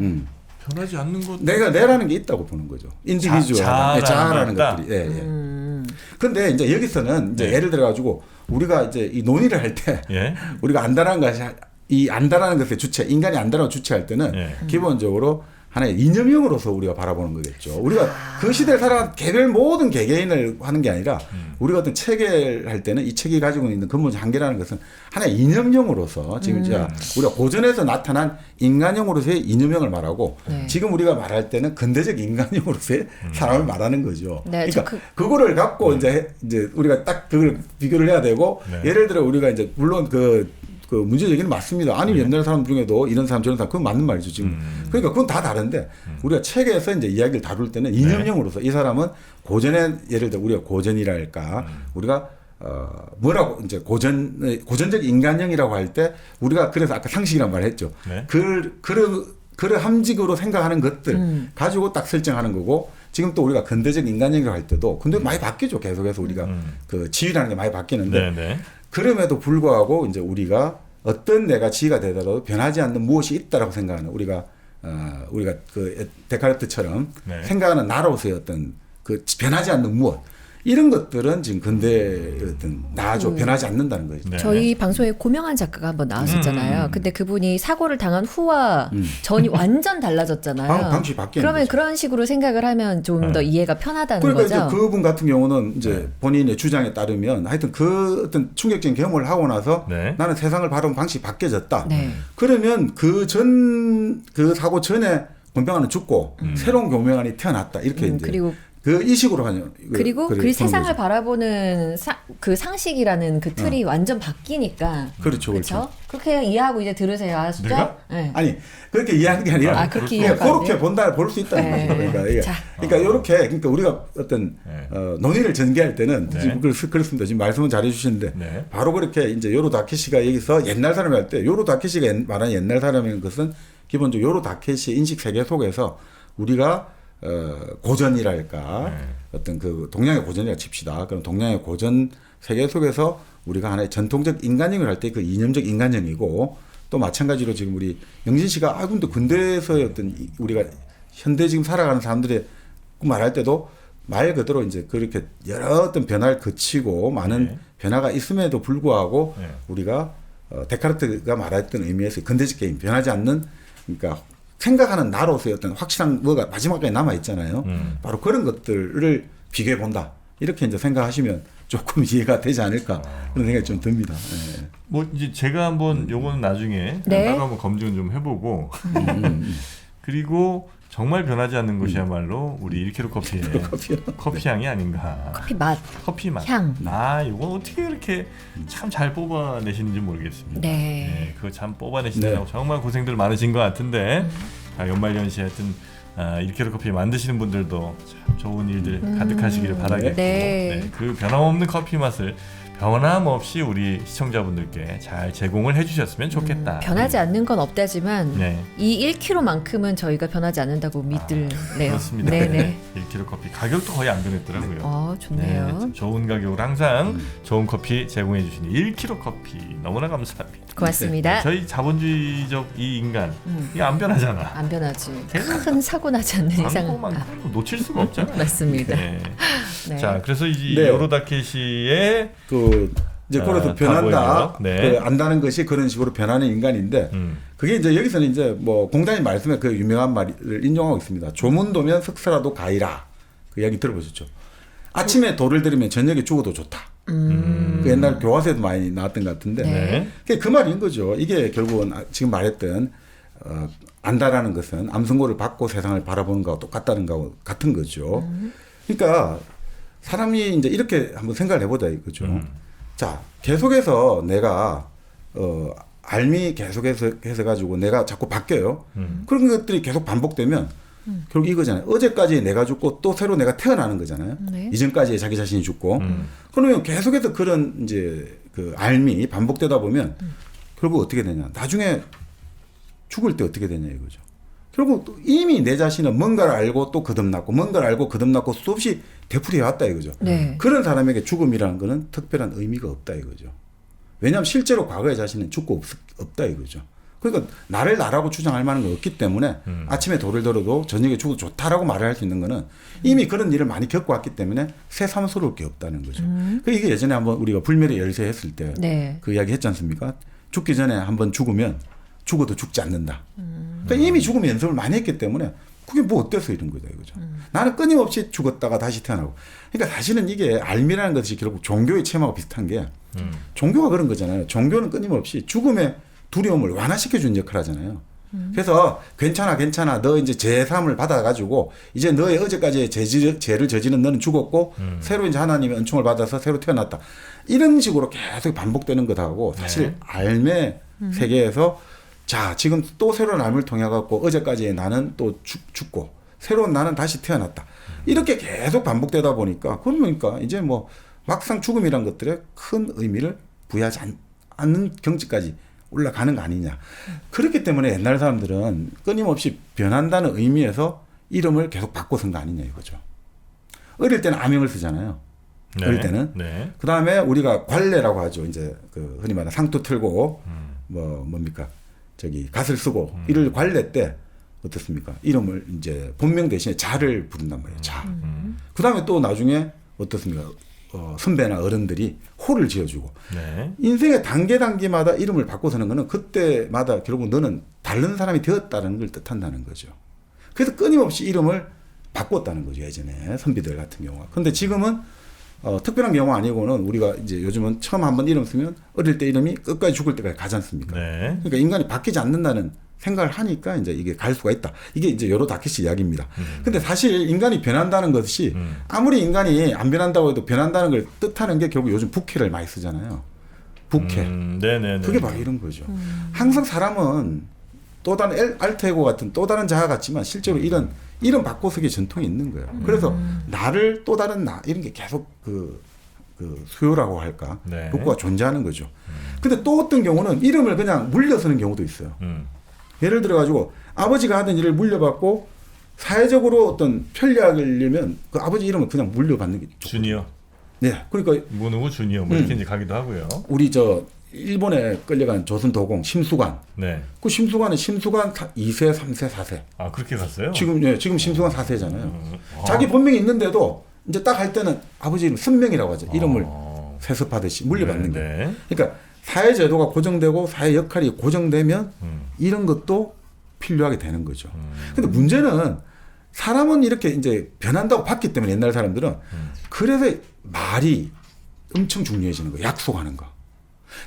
변하지 않는 것. 내라는 게 있다고 보는 거죠. 인디비주얼 자아라는 게 있다? 것들이. 예, 예. 근데 이제 여기서는 이제 예를 들어 가지고 우리가 이제 이 논의를 할 때 예. 우리가 안다라는 것이 이 안다라는 것의 주체, 인간이 안다라는 주체할 때는 예. 기본적으로 하나의 이념형으로서 우리가 바라보는 거겠죠. 우리가 그 시대에 살아간 개별 모든 개개인을 하는 게 아니라 우리가 어떤 체계할 때는 이 체계 가지고 있는 근본 한계라는 것은 하나의 이념형으로서 지금 이제 우리가 고전에서 나타난 인간형으로서의 이념형을 말하고 네. 지금 우리가 말할 때는 근대적 인간형으로서의 사람을 말하는 거죠. 네, 그러니까 그거를 갖고 이제 우리가 딱 그걸 비교를 해야 되고 네. 예를 들어 우리가 이제 물론 그 문제 제기는 맞습니다. 아니 옛날 사람 중에도 이런 사람 저런 사람 그건 맞는 말이죠 지금. 그러니까 그건 다 다른데 우리가 책에서 이제 이야기를 다룰 때는 이념형으로서 이 사람은 고전의 예를 들어 우리가 고전이랄까 우리가 뭐라고 이제 고전적 인간형이라고 할 때 우리가 그래서 아까 상식이란 말을 했죠. 네. 그를 함직으로 생각하는 것들 가지고 딱 설정하는 거고 지금 또 우리가 근대적 인간형이라고 할 때도 근데 많이 바뀌죠. 계속해서 우리가 그 지위라는 게 많이 바뀌는데. 네, 네. 그럼에도 불구하고 이제 우리가 어떤 내가 지위가 되더라도 변하지 않는 무엇이 있다라고 생각하는 우리가 그 데카르트처럼 네. 생각하는 나로서의 어떤 그 변하지 않는 무엇 이런 것들은 지금 근대 어떤 나죠. 변하지 않는다는 거죠. 네. 저희 방송에 고명한 작가가 한번 나왔었잖아요. 근데 그분이 사고를 당한 후와 전이 완전 달라졌잖아요. 방식이 바뀌는 그러면 거죠. 그런 식으로 생각을 하면 좀 더 이해가 편하다는 그러니까 거죠. 이제 그분 같은 경우는 이제 본인의 주장에 따르면 하여튼 그 어떤 충격적인 경험을 하고 나서 네. 나는 세상을 바라보는 방식이 바뀌어졌다. 네. 그러면 그 사고 전에 권병환은 죽고 새로운 권병환이 태어났다. 이렇게 이제 그리고 이 식으로 하냐. 그리고 그래, 그 보는 세상을 거죠. 바라보는 그 상식이라는 그 틀이 완전 바뀌니까. 그렇죠, 그렇죠? 그렇게 이해하고 이제 들으세요. 아시죠? 내가? 네. 아니 그렇게 이해하는 게 아니라 그렇게 그냥 이해가 안 그렇게 돼요? 본다 볼 수 있다는 네. 거죠. 그러니까 이게 자. 이렇게 그러니까 우리가 어떤 네. 논의를 전개할 때는 네. 지금 그렇습니다. 지금 말씀은 잘해주시는데 네. 바로 그렇게 이제 요로 다케시가 여기서 옛날 사람이 할 때 요로 다케시가 말하는 옛날 사람인 것은 기본적으로 요로 다케시의 인식 세계 속에서 우리가 고전이랄까 네. 어떤 그 동양의 고전이라 칩시다. 그럼 동양의 고전 세계 속에서 우리가 하나의 전통적 인간형을 할 때 그 이념적 인간형이고 또 마찬가지로 지금 우리 영진 씨가 근데 근대에서의 어떤 우리가 현대 지금 살아가는 사람들의 말할 때도 말 그대로 이제 그렇게 여러 어떤 변화를 거치고 많은 네. 변화가 있음에도 불구하고 네. 우리가 데카르트가 말했던 의미에서 근대적 게임 변하지 않는 그러니까 생각하는 나로서의 어떤 확실한 뭐가 마지막까지 남아 있잖아요. 바로 그런 것들을 비교해 본다. 이렇게 이제 생각하시면 조금 이해가 되지 않을까 그런 생각이 좀 듭니다. 네. 뭐 이제 제가 한번 요거는 나중에 네. 따로 한번 검증 좀 해보고 그리고 정말 변하지 않는 것이야말로 우리 1kg 커피의 커피 향이 아닌가. 커피 맛. 커피 맛. 향. 이거 어떻게 그렇게 참 잘 뽑아내시는지 모르겠습니다. 네. 그거 참 뽑아내시느라고 정말 고생들 많으신 것 같은데 연말연시 하여튼 1kg 커피 만드시는 분들도 참 좋은 일들 가득하시기를 바라겠고 네. 그 변함없는 커피 맛을 변함없이 우리 시청자분들께 잘 제공을 해주셨으면 좋겠다. 변하지 않는 건 없다지만 네. 이 1kg만큼은 저희가 변하지 않는다고 믿을래요. 그렇습니다. 네네. 1kg 커피 가격도 거의 안 변했더라고요. 좋네요. 참 좋은 가격으로 항상 좋은 커피 제공해 주시는 1kg 커피 너무나 감사합니다. 고맙습니다. 저희 자본주의적 이 인간 이게 안 변하잖아. 안 변하지. 큰 사고 나지 않는 이상. 광고만 놓칠 수가 없잖아. 맞습니다. 네. 네. 자, 그래서 이 네. 요로다케시의 이제 그래서 변한다. 다보이죠. 네. 안다는 것이 그런 식으로 변하는 인간인데 그게 이제 여기서는 이제 뭐 공자님 말씀에 그 유명한 말을 인용하고 있습니다. 조문도면 석사라도 가이라. 그 이야기 들어보셨죠? 아침에 돌을 들이면 저녁에 죽어도 좋다. 그 옛날 교과서에도 많이 나왔던 것 같은데 네. 그 말인 거죠. 이게 결국은 지금 말했던 안다라는 것은 암승고를 받고 세상을 바라보는 거하고 똑같다는 거하고 같은 거죠. 그러니까 사람이 이제 이렇게 한번 생각을 해보자 이거죠. 자, 계속해서 내가 알미 계속해서 해서 가지고 내가 자꾸 바뀌어요. 그런 것들이 계속 반복되면 결국 이거잖아요. 어제까지 내가 죽고 또 새로 내가 태어나는 거잖아요. 네. 이전까지 자기 자신이 죽고. 그러면 계속해서 그런 이제 그 알미 반복되다 보면 결국 어떻게 되냐. 나중에 죽을 때 어떻게 되냐 이거죠. 결국 또 이미 내 자신은 뭔가를 알고 또 거듭났고 뭔가를 알고 거듭났고 수없이 되풀이해 왔다 이거죠. 네. 그런 사람에게 죽음이라는 거는 특별한 의미가 없다 이거죠. 왜냐하면 실제로 과거의 자신은 죽고 없다 이거죠. 그러니까 나를 나라고 주장할 만한 게 없기 때문에 아침에 돌을 들어도 저녁에 죽어도 좋다라고 말을 할 수 있는 거는 이미 그런 일을 많이 겪어왔기 때문에 새삼스러울 게 없다는 거죠. 그 이게 예전에 한번 우리가 불멸의 열쇠 했을 때 그 이야기 했지 않습니까? 죽기 전에 한번 죽으면 죽어도 죽지 않는다. 그러니까 이미 죽음 연습을 많이 했기 때문에 그게 뭐 어때서 이런 거죠, 이거죠. 나는 끊임없이 죽었다가 다시 태어나고. 그러니까 사실은 이게 알미라는 것이 결국 종교의 체험하고 비슷한 게 종교가 그런 거잖아요. 종교는 끊임없이 죽음의 두려움을 완화시켜 주는 역할을 하잖아요. 그래서 괜찮아 너 이제 제3을 받아가지고 이제 너의 어제까지의 죄를 저지른 너는 죽었고 새로 이제 하나님의 은총을 받아서 새로 태어났다. 이런 식으로 계속 반복되는 것하고 사실 알매 세계에서 자 지금 또 새로운 알을 통해 갖고 어제까지의 나는 또 죽고 새로운 나는 다시 태어났다. 이렇게 계속 반복되다 보니까 그러니까 이제 뭐 막상 죽음이란 것들에 큰 의미를 부여하지 않는 경지까지 올라가는 거 아니냐. 그렇기 때문에 옛날 사람들은 끊임없이 변한다는 의미에서 이름을 계속 바꿔 쓴 거 아니냐 이거죠. 어릴 때는 아명을 쓰잖아요. 네. 어릴 때는. 네. 그 다음에 우리가 관례라고 하죠. 이제 그 흔히 말하는 상투 틀고 뭡니까 저기 갓을 쓰고 이를 관례 때 어떻습니까? 이름을 이제 본명 대신에 자를 부른단 말이에요. 자. 그 다음에 또 나중에 어떻습니까? 선배나 어른들이 호를 지어주고 네. 인생의 단계마다 이름을 바꿔서는 거는 그때마다 결국 너는 다른 사람이 되었다는 걸 뜻한다는 거죠. 그래서 끊임없이 이름을 바꿨다는 거죠. 예전에 선비들 같은 경우가. 그런데 지금은 특별한 경우 아니고는 우리가 이제 요즘은 처음 한번 이름 쓰면 어릴 때 이름이 끝까지 죽을 때까지 가지 않습니까? 네. 그러니까 인간이 바뀌지 않는다는 생각을 하니까 이제 이게 갈 수가 있다. 이게 이제 여러 다케시 이야기입니다. 근데 사실 인간이 변한다는 것이 아무리 인간이 안 변한다고 해도 변한다는 걸 뜻하는 게 결국 요즘 부캐를 많이 쓰잖아요. 부캐. 네네네. 그게 바로 이런 거죠. 항상 사람은 또 다른 알테고 같은 또 다른 자아 같지만 실제로 이런 바꿔 쓰기 전통이 있는 거예요. 그래서 나를 또 다른 나 이런 게 계속 그 수요라고 할까 네. 욕구가 존재하는 거죠. 근데 또 어떤 경우는 이름을 그냥 물려 쓰는 경우도 있어요. 예를 들어 가지고 아버지가 하던 일을 물려받고 사회적으로 어떤 편리하게 일면 그 아버지 이름을 그냥 물려받는 게 좋거든요. 주니어. 네, 그러니까 뭐 누구 주니어 뭐 이렇게 이제 가기도 하고요. 우리 저 일본에 끌려간 조선도공 심수관. 네. 그 심수관은 심수관 2세, 3세, 4세. 아 그렇게 갔어요? 지금 심수관 4세잖아요. 자기 본명이 있는데도 이제 딱 할 때는 아버지 이름 선명이라고 하죠. 이름을 세습하듯이 물려받는 네, 거예요. 네. 그러니까 사회 제도가 고정되고 사회 역할이 고정되면 이런 것도 필요하게 되는 거죠. 근데 문제는 사람은 이렇게 이제 변한다고 봤기 때문에 옛날 사람들은 그래서 말이 엄청 중요해지는 거예요. 약속하는 거.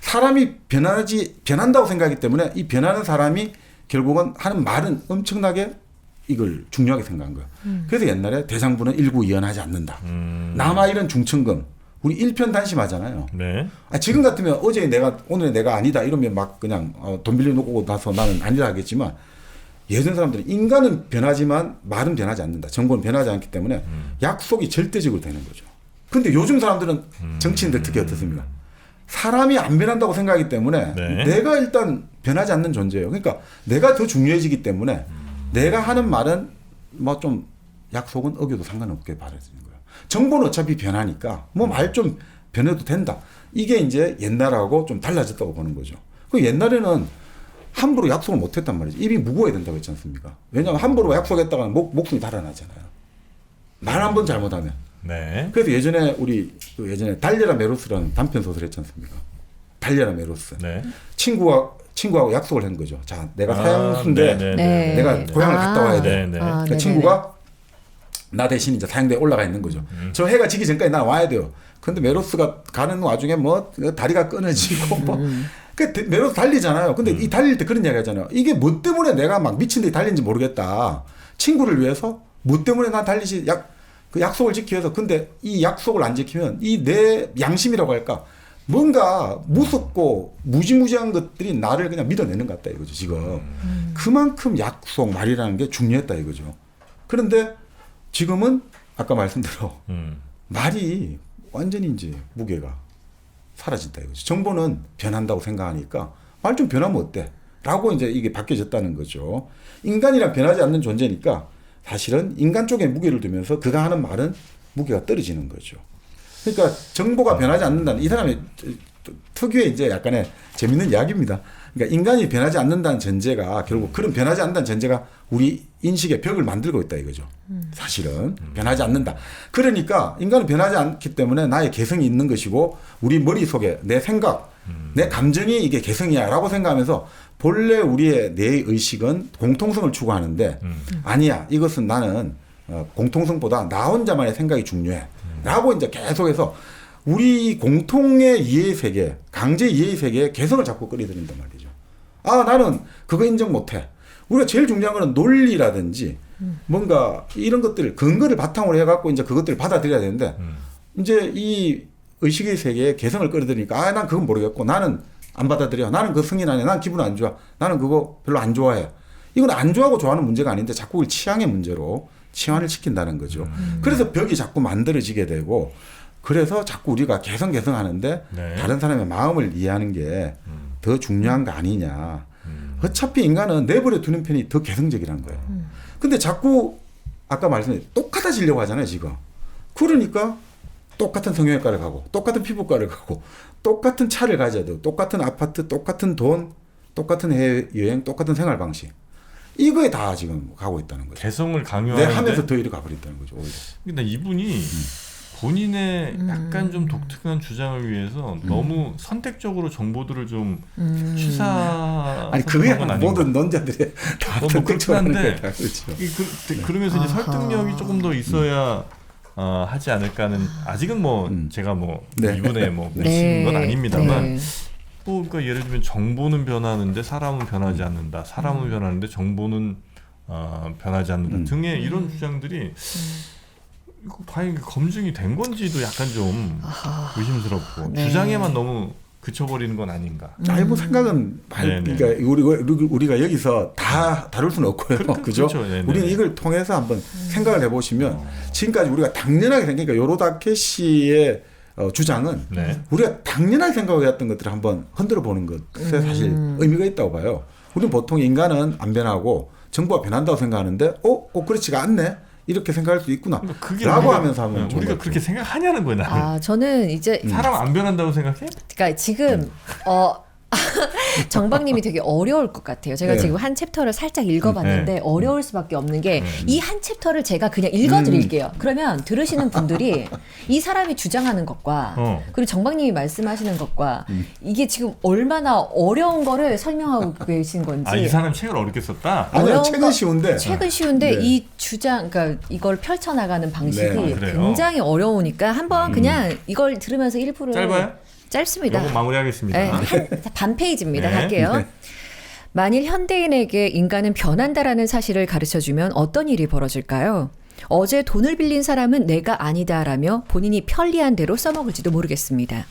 사람이 변한다고 생각하기 때문에 이 변하는 사람이 결국은 하는 말은 엄청나게 이걸 중요하게 생각한 거예요. 그래서 옛날에 대장부는 일구이연하지 않는다. 남아일은 중천금. 우리 일편단심하잖아요. 네. 지금 같으면 어제 내가 오늘 내가 아니다 이러면 막 그냥 돈 빌려놓고 나서 나는 아니다 하겠지만 예전 사람들은 인간은 변하지만 말은 변하지 않는다. 정보는 변하지 않기 때문에 약속이 절대적으로 되는 거죠. 근데 요즘 사람들은 정치인들 특히 어떻습니까? 사람이 안 변한다고 생각하기 때문에 네. 내가 일단 변하지 않는 존재예요. 그러니까 내가 더 중요해지기 때문에 내가 하는 말은 뭐 좀 약속은 어겨도 상관없게 바라지는 거예요. 정보는 어차피 변하니까 뭐 말 좀 변해도 된다. 이게 이제 옛날하고 좀 달라졌다고 보는 거죠. 그 옛날에는 함부로 약속을 못 했단 말이죠. 입이 무거워야 된다고 했지 않습니까? 왜냐하면 함부로 약속했다가 목숨이 달아나잖아요. 말 한 번 잘못하면. 네. 그래서 예전에 예전에 달려라 메로스라는 단편 소설 했지 않습니까? 달려라 메로스. 네. 친구하고 약속을 한 거죠. 자, 내가 사형수인데 네. 내가 고향을 갔다 와야 돼. 네. 그러니까 친구가 나 대신 이제 사형대에 올라가 있는 거죠. 저 해가 지기 전까지 나 와야 돼요. 근데 메로스가 가는 와중에 뭐 다리가 끊어지고 뭐 그 메로스 달리잖아요. 근데 이 달릴 때 그런 이야기 하잖아요. 이게 뭐 때문에 내가 막 미친 듯이 달리는지 모르겠다. 친구를 위해서 뭐 때문에 나 달리지 그 약속을 지키기 위해서. 근데 이 약속을 안 지키면 이 내 양심이라고 할까? 뭔가 무섭고 무지무지한 것들이 나를 그냥 밀어내는 것 같다 이거죠, 지금. 그만큼 약속 말이라는 게 중요했다 이거죠. 그런데 지금은 아까 말씀대로 말이 완전히 이제 무게가 사라진다 이거죠. 정보는 변한다고 생각하니까 말 좀 변하면 어때? 라고 이제 이게 바뀌어졌다는 거죠. 인간이란 변하지 않는 존재니까 사실은 인간 쪽에 무게를 두면서 그가 하는 말은 무게가 떨어지는 거죠. 그러니까 정보가 변하지 않는다는 이 사람의 특유의 이제 약간의 재밌는 이야기입니다. 그러니까 인간이 변하지 않는다는 전제가 결국 그런 변하지 않는다는 전제가 우리 인식의 벽을 만들고 있다 이거죠. 사실은 변하지 않는다. 그러니까 인간은 변하지 않기 때문에 나의 개성이 있는 것이고 우리 머릿속에 내 생각, 내 감정이 이게 개성이야라고 생각하면서 본래 우리의 내 의식은 공통성을 추구하는데 아니야. 이것은 나는 공통성보다 나 혼자만의 생각이 중요해. 라고 이제 계속해서 우리 공통의 이해의 세계, 강제 이해의 세계에 개성을 자꾸 끌어들인단 말이죠. 아, 나는 그거 인정 못해. 우리가 제일 중요한 거는 논리라든지 뭔가 이런 것들 근거를 바탕으로 해갖고 이제 그것들을 받아들여야 되는데 이제 이 의식의 세계에 개성을 끌어들이니까 아, 난 그건 모르겠고 나는 안 받아들여. 나는 그 승인 안 해. 난 기분 안 좋아. 나는 그거 별로 안 좋아해. 이건 안 좋아하고 좋아하는 문제가 아닌데 자꾸 그걸 취향의 문제로 치환을 시킨다는 거죠. 그래서 벽이 자꾸 만들어지게 되고 그래서 자꾸 우리가 개성 하는데 네. 다른 사람의 마음을 이해하는 게 더 중요한 거 아니냐. 어차피 인간은 내버려 두는 편이 더 개성적이라는 거예요. 근데 자꾸 아까 말씀드린 똑같아지려고 하잖아요, 지금. 그러니까 똑같은 성형외과를 가고 똑같은 피부과를 가고 똑같은 차를 가져야 돼요. 똑같은 아파트, 똑같은 돈, 똑같은 해외여행, 똑같은 생활 방식. 이거에 다 지금 가고 있다는 거죠. 개성을 네, 강요하는데 하면서 더 이렇게 가버린다는 거죠. 오히려. 근데 이분이 본인의 약간 좀 독특한 주장을 위해서 너무 선택적으로 정보들을 좀 취사 아니 그게 건 아닌가? 모든 논자들이 다 뭐 선택적으로 그렇긴 하는 한데 거다. 그렇죠. 그러면서 이제 설득력이 조금 더 있어야 하지 않을까는 아직은 뭐 제가 뭐 네. 이분의 뭐 네. 건 아닙니다만 네. 뭐 그러니까 예를 들면 정보는 변하는데 사람은 변하지 않는다. 사람은 변하는데 정보는 변하지 않는다 등의 이런 주장들이 이거 과연 검증이 된 건지도 약간 좀 의심스럽고 네. 주장에만 너무 그쳐버리는 건 아닌가. 아니 뭐 생각은 네네. 그러니까 우리가 여기서 다 다룰 수는 없고요. 그죠? 그렇죠. 네네. 우리는 이걸 통해서 한번 생각을 해보시면 지금까지 우리가 당연하게 생각하니까 요로다케 씨의 주장은 네. 우리가 당연하게 생각해왔던 것들을 한번 흔들어 보는 것에 사실 의미가 있다고 봐요. 우리는 보통 인간은 안 변하고 정보가 변한다고 생각하는데 그렇지가 않네. 이렇게 생각할 수 있구나. 그러니까 그게 라고 우리가, 하면서 하면 좋은 우리가 것 그렇게 생각하냐는 거야 나는. 아, 저는 이제 사람 안 변한다고 생각해? 그러니까 지금 정박님이 되게 어려울 것 같아요. 제가 네. 지금 한 챕터를 살짝 읽어봤는데 어려울 수밖에 없는 게 이 한 챕터를 제가 그냥 읽어드릴게요. 그러면 들으시는 분들이 이 사람이 주장하는 것과 그리고 정박님이 말씀하시는 것과 이게 지금 얼마나 어려운 거를 설명하고 계신 건지. 아, 이 사람 책을 어렵게 썼다? 아니요, 어려운 책은 거- 쉬운데. 책은 쉬운데 네. 이 주장, 그러니까 이걸 펼쳐나가는 방식이 네. 아, 그래요? 굉장히 어려우니까 한번 그냥 이걸 들으면서 1%를 짧아요? 짧습니다. 요거 마무리하겠습니다. 네, 반 페이지입니다. 네. 할게요. 네. 만일 현대인에게 인간은 변한다라는 사실을 가르쳐주면 어떤 일이 벌어질까요? 어제 돈을 빌린 사람은 내가 아니다라며 본인이 편리한 대로 써먹을지도 모르겠습니다.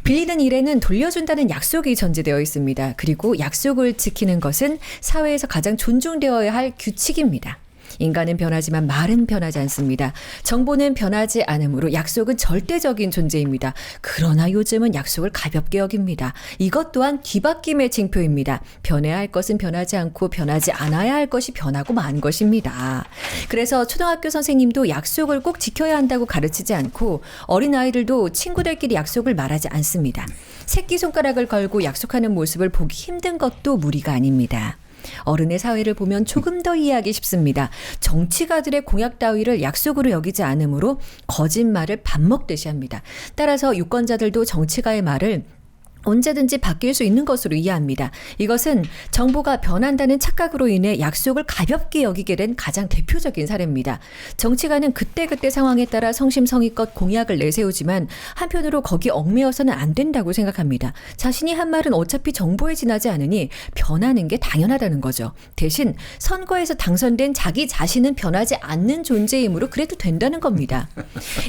빌리는 일에는 돌려준다는 약속이 전제되어 있습니다. 그리고 약속을 지키는 것은 사회에서 가장 존중되어야 할 규칙입니다. 인간은 변하지만 말은 변하지 않습니다. 정보는 변하지 않으므로 약속은 절대적인 존재입니다. 그러나 요즘은 약속을 가볍게 여깁니다. 이것 또한 뒤바뀜의 징표입니다. 변해야 할 것은 변하지 않고 변하지 않아야 할 것이 변하고 만 것입니다. 그래서 초등학교 선생님도 약속을 꼭 지켜야 한다고 가르치지 않고 어린아이들도 친구들끼리 약속을 말하지 않습니다. 새끼손가락을 걸고 약속하는 모습을 보기 힘든 것도 무리가 아닙니다. 어른의 사회를 보면 조금 더 이해하기 쉽습니다. 정치가들의 공약 따위를 약속으로 여기지 않으므로 거짓말을 밥 먹듯이 합니다. 따라서 유권자들도 정치가의 말을 언제든지 바뀔 수 있는 것으로 이해합니다. 이것은 정부가 변한다는 착각으로 인해 약속을 가볍게 여기게 된 가장 대표적인 사례입니다. 정치가는 그때그때 상황에 따라 성심성의껏 공약을 내세우지만 한편으로 거기 얽매여서는 안 된다고 생각합니다. 자신이 한 말은 어차피 정보에 지나지 않으니 변하는 게 당연하다는 거죠. 대신 선거에서 당선된 자기 자신은 변하지 않는 존재이므로 그래도 된다는 겁니다.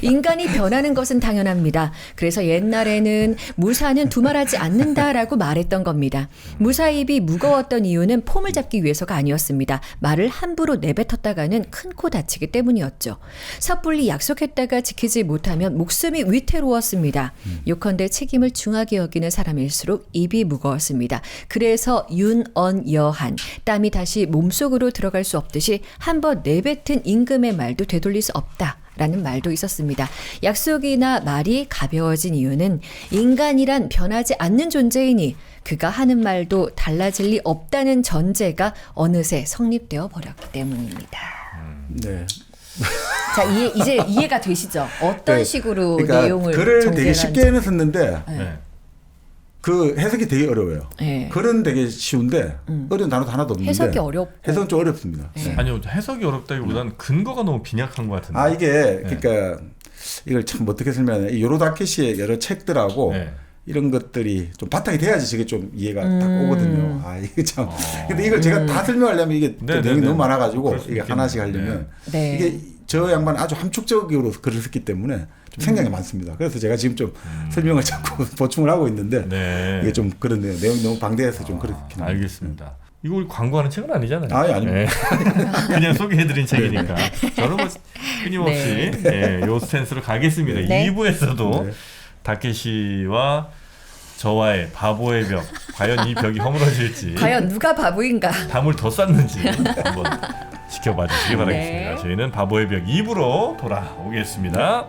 인간이 변하는 것은 당연합니다. 그래서 옛날에는 무사는 두말하지 않는다라고 말했던 겁니다. 무사입이 무거웠던 이유는 폼을 잡기 위해서가 아니었습니다. 말을 함부로 내뱉었다가는 큰 코 다치기 때문이었죠. 섣불리 약속했다가 지키지 못하면 목숨이 위태로웠습니다. 요컨대 책임을 중하게 여기는 사람일수록 입이 무거웠습니다. 그래서 윤언여한, 땀이 다시 몸속으로 들어갈 수 없듯이 한번 내뱉은 임금의 말도 되돌릴 수 없다. 라는 말도 있었습니다. 약속이나 말이 가벼워진 이유는 인간이란 변하지 않는 존재이니 그가 하는 말도 달라질 리 없다는 전제가 어느새 성립되어 버렸기 때문입니다. 네. 자, 이제 이해가 되시죠? 어떤 네. 식으로 그러니까 내용을 글을 되게 쉽게는 썼는데 네. 그 해석이 되게 어려워요. 네. 글은 되게 쉬운데 어려운 단어도 하나도 없는데 해석이 어렵고. 해석은 좀 어렵습니다. 네. 아니요, 해석이 어렵다기보다는 근거가 너무 빈약한 것 같은데. 아 이게 그러니까 이걸 참 어떻게 설명하냐. 이 요로다케시의 여러 책들하고 네. 이런 것들이 좀 바탕이 돼야지 저게 좀 이해가 딱 오거든요. 아 이게 참. 근데 이걸 제가 다 설명하려면 이게 또 네, 내용이 네, 너무 네. 많아가지고 그럴 수 이게 있겠네요. 하나씩 하려면 네. 이게 저 양반 아주 함축적으로 글을 썼기 때문에 좀 생각이 많습니다. 그래서 제가 지금 좀 설명을 자꾸 보충을 하고 있는데 네. 이게 좀 그런데요. 내용이 너무 방대해서 좀 그렇긴 합니다. 알겠습니다. 이거 우리 광고하는 책은 아니잖아요. 아니, 아닙니다. 그냥 소개해드린 책이니까. 저는 뭐 끊임없이 요 스탠스로 가겠습니다. 네. 2부에서도 네. 다케시와 저와의 바보의 벽, 과연 이 벽이 허물어질지, 과연 누가 바보인가? 담을 더 쌓는지 한번 지켜봐 주시기 바라겠습니다. 네. 저희는 바보의 벽 2부로 돌아오겠습니다.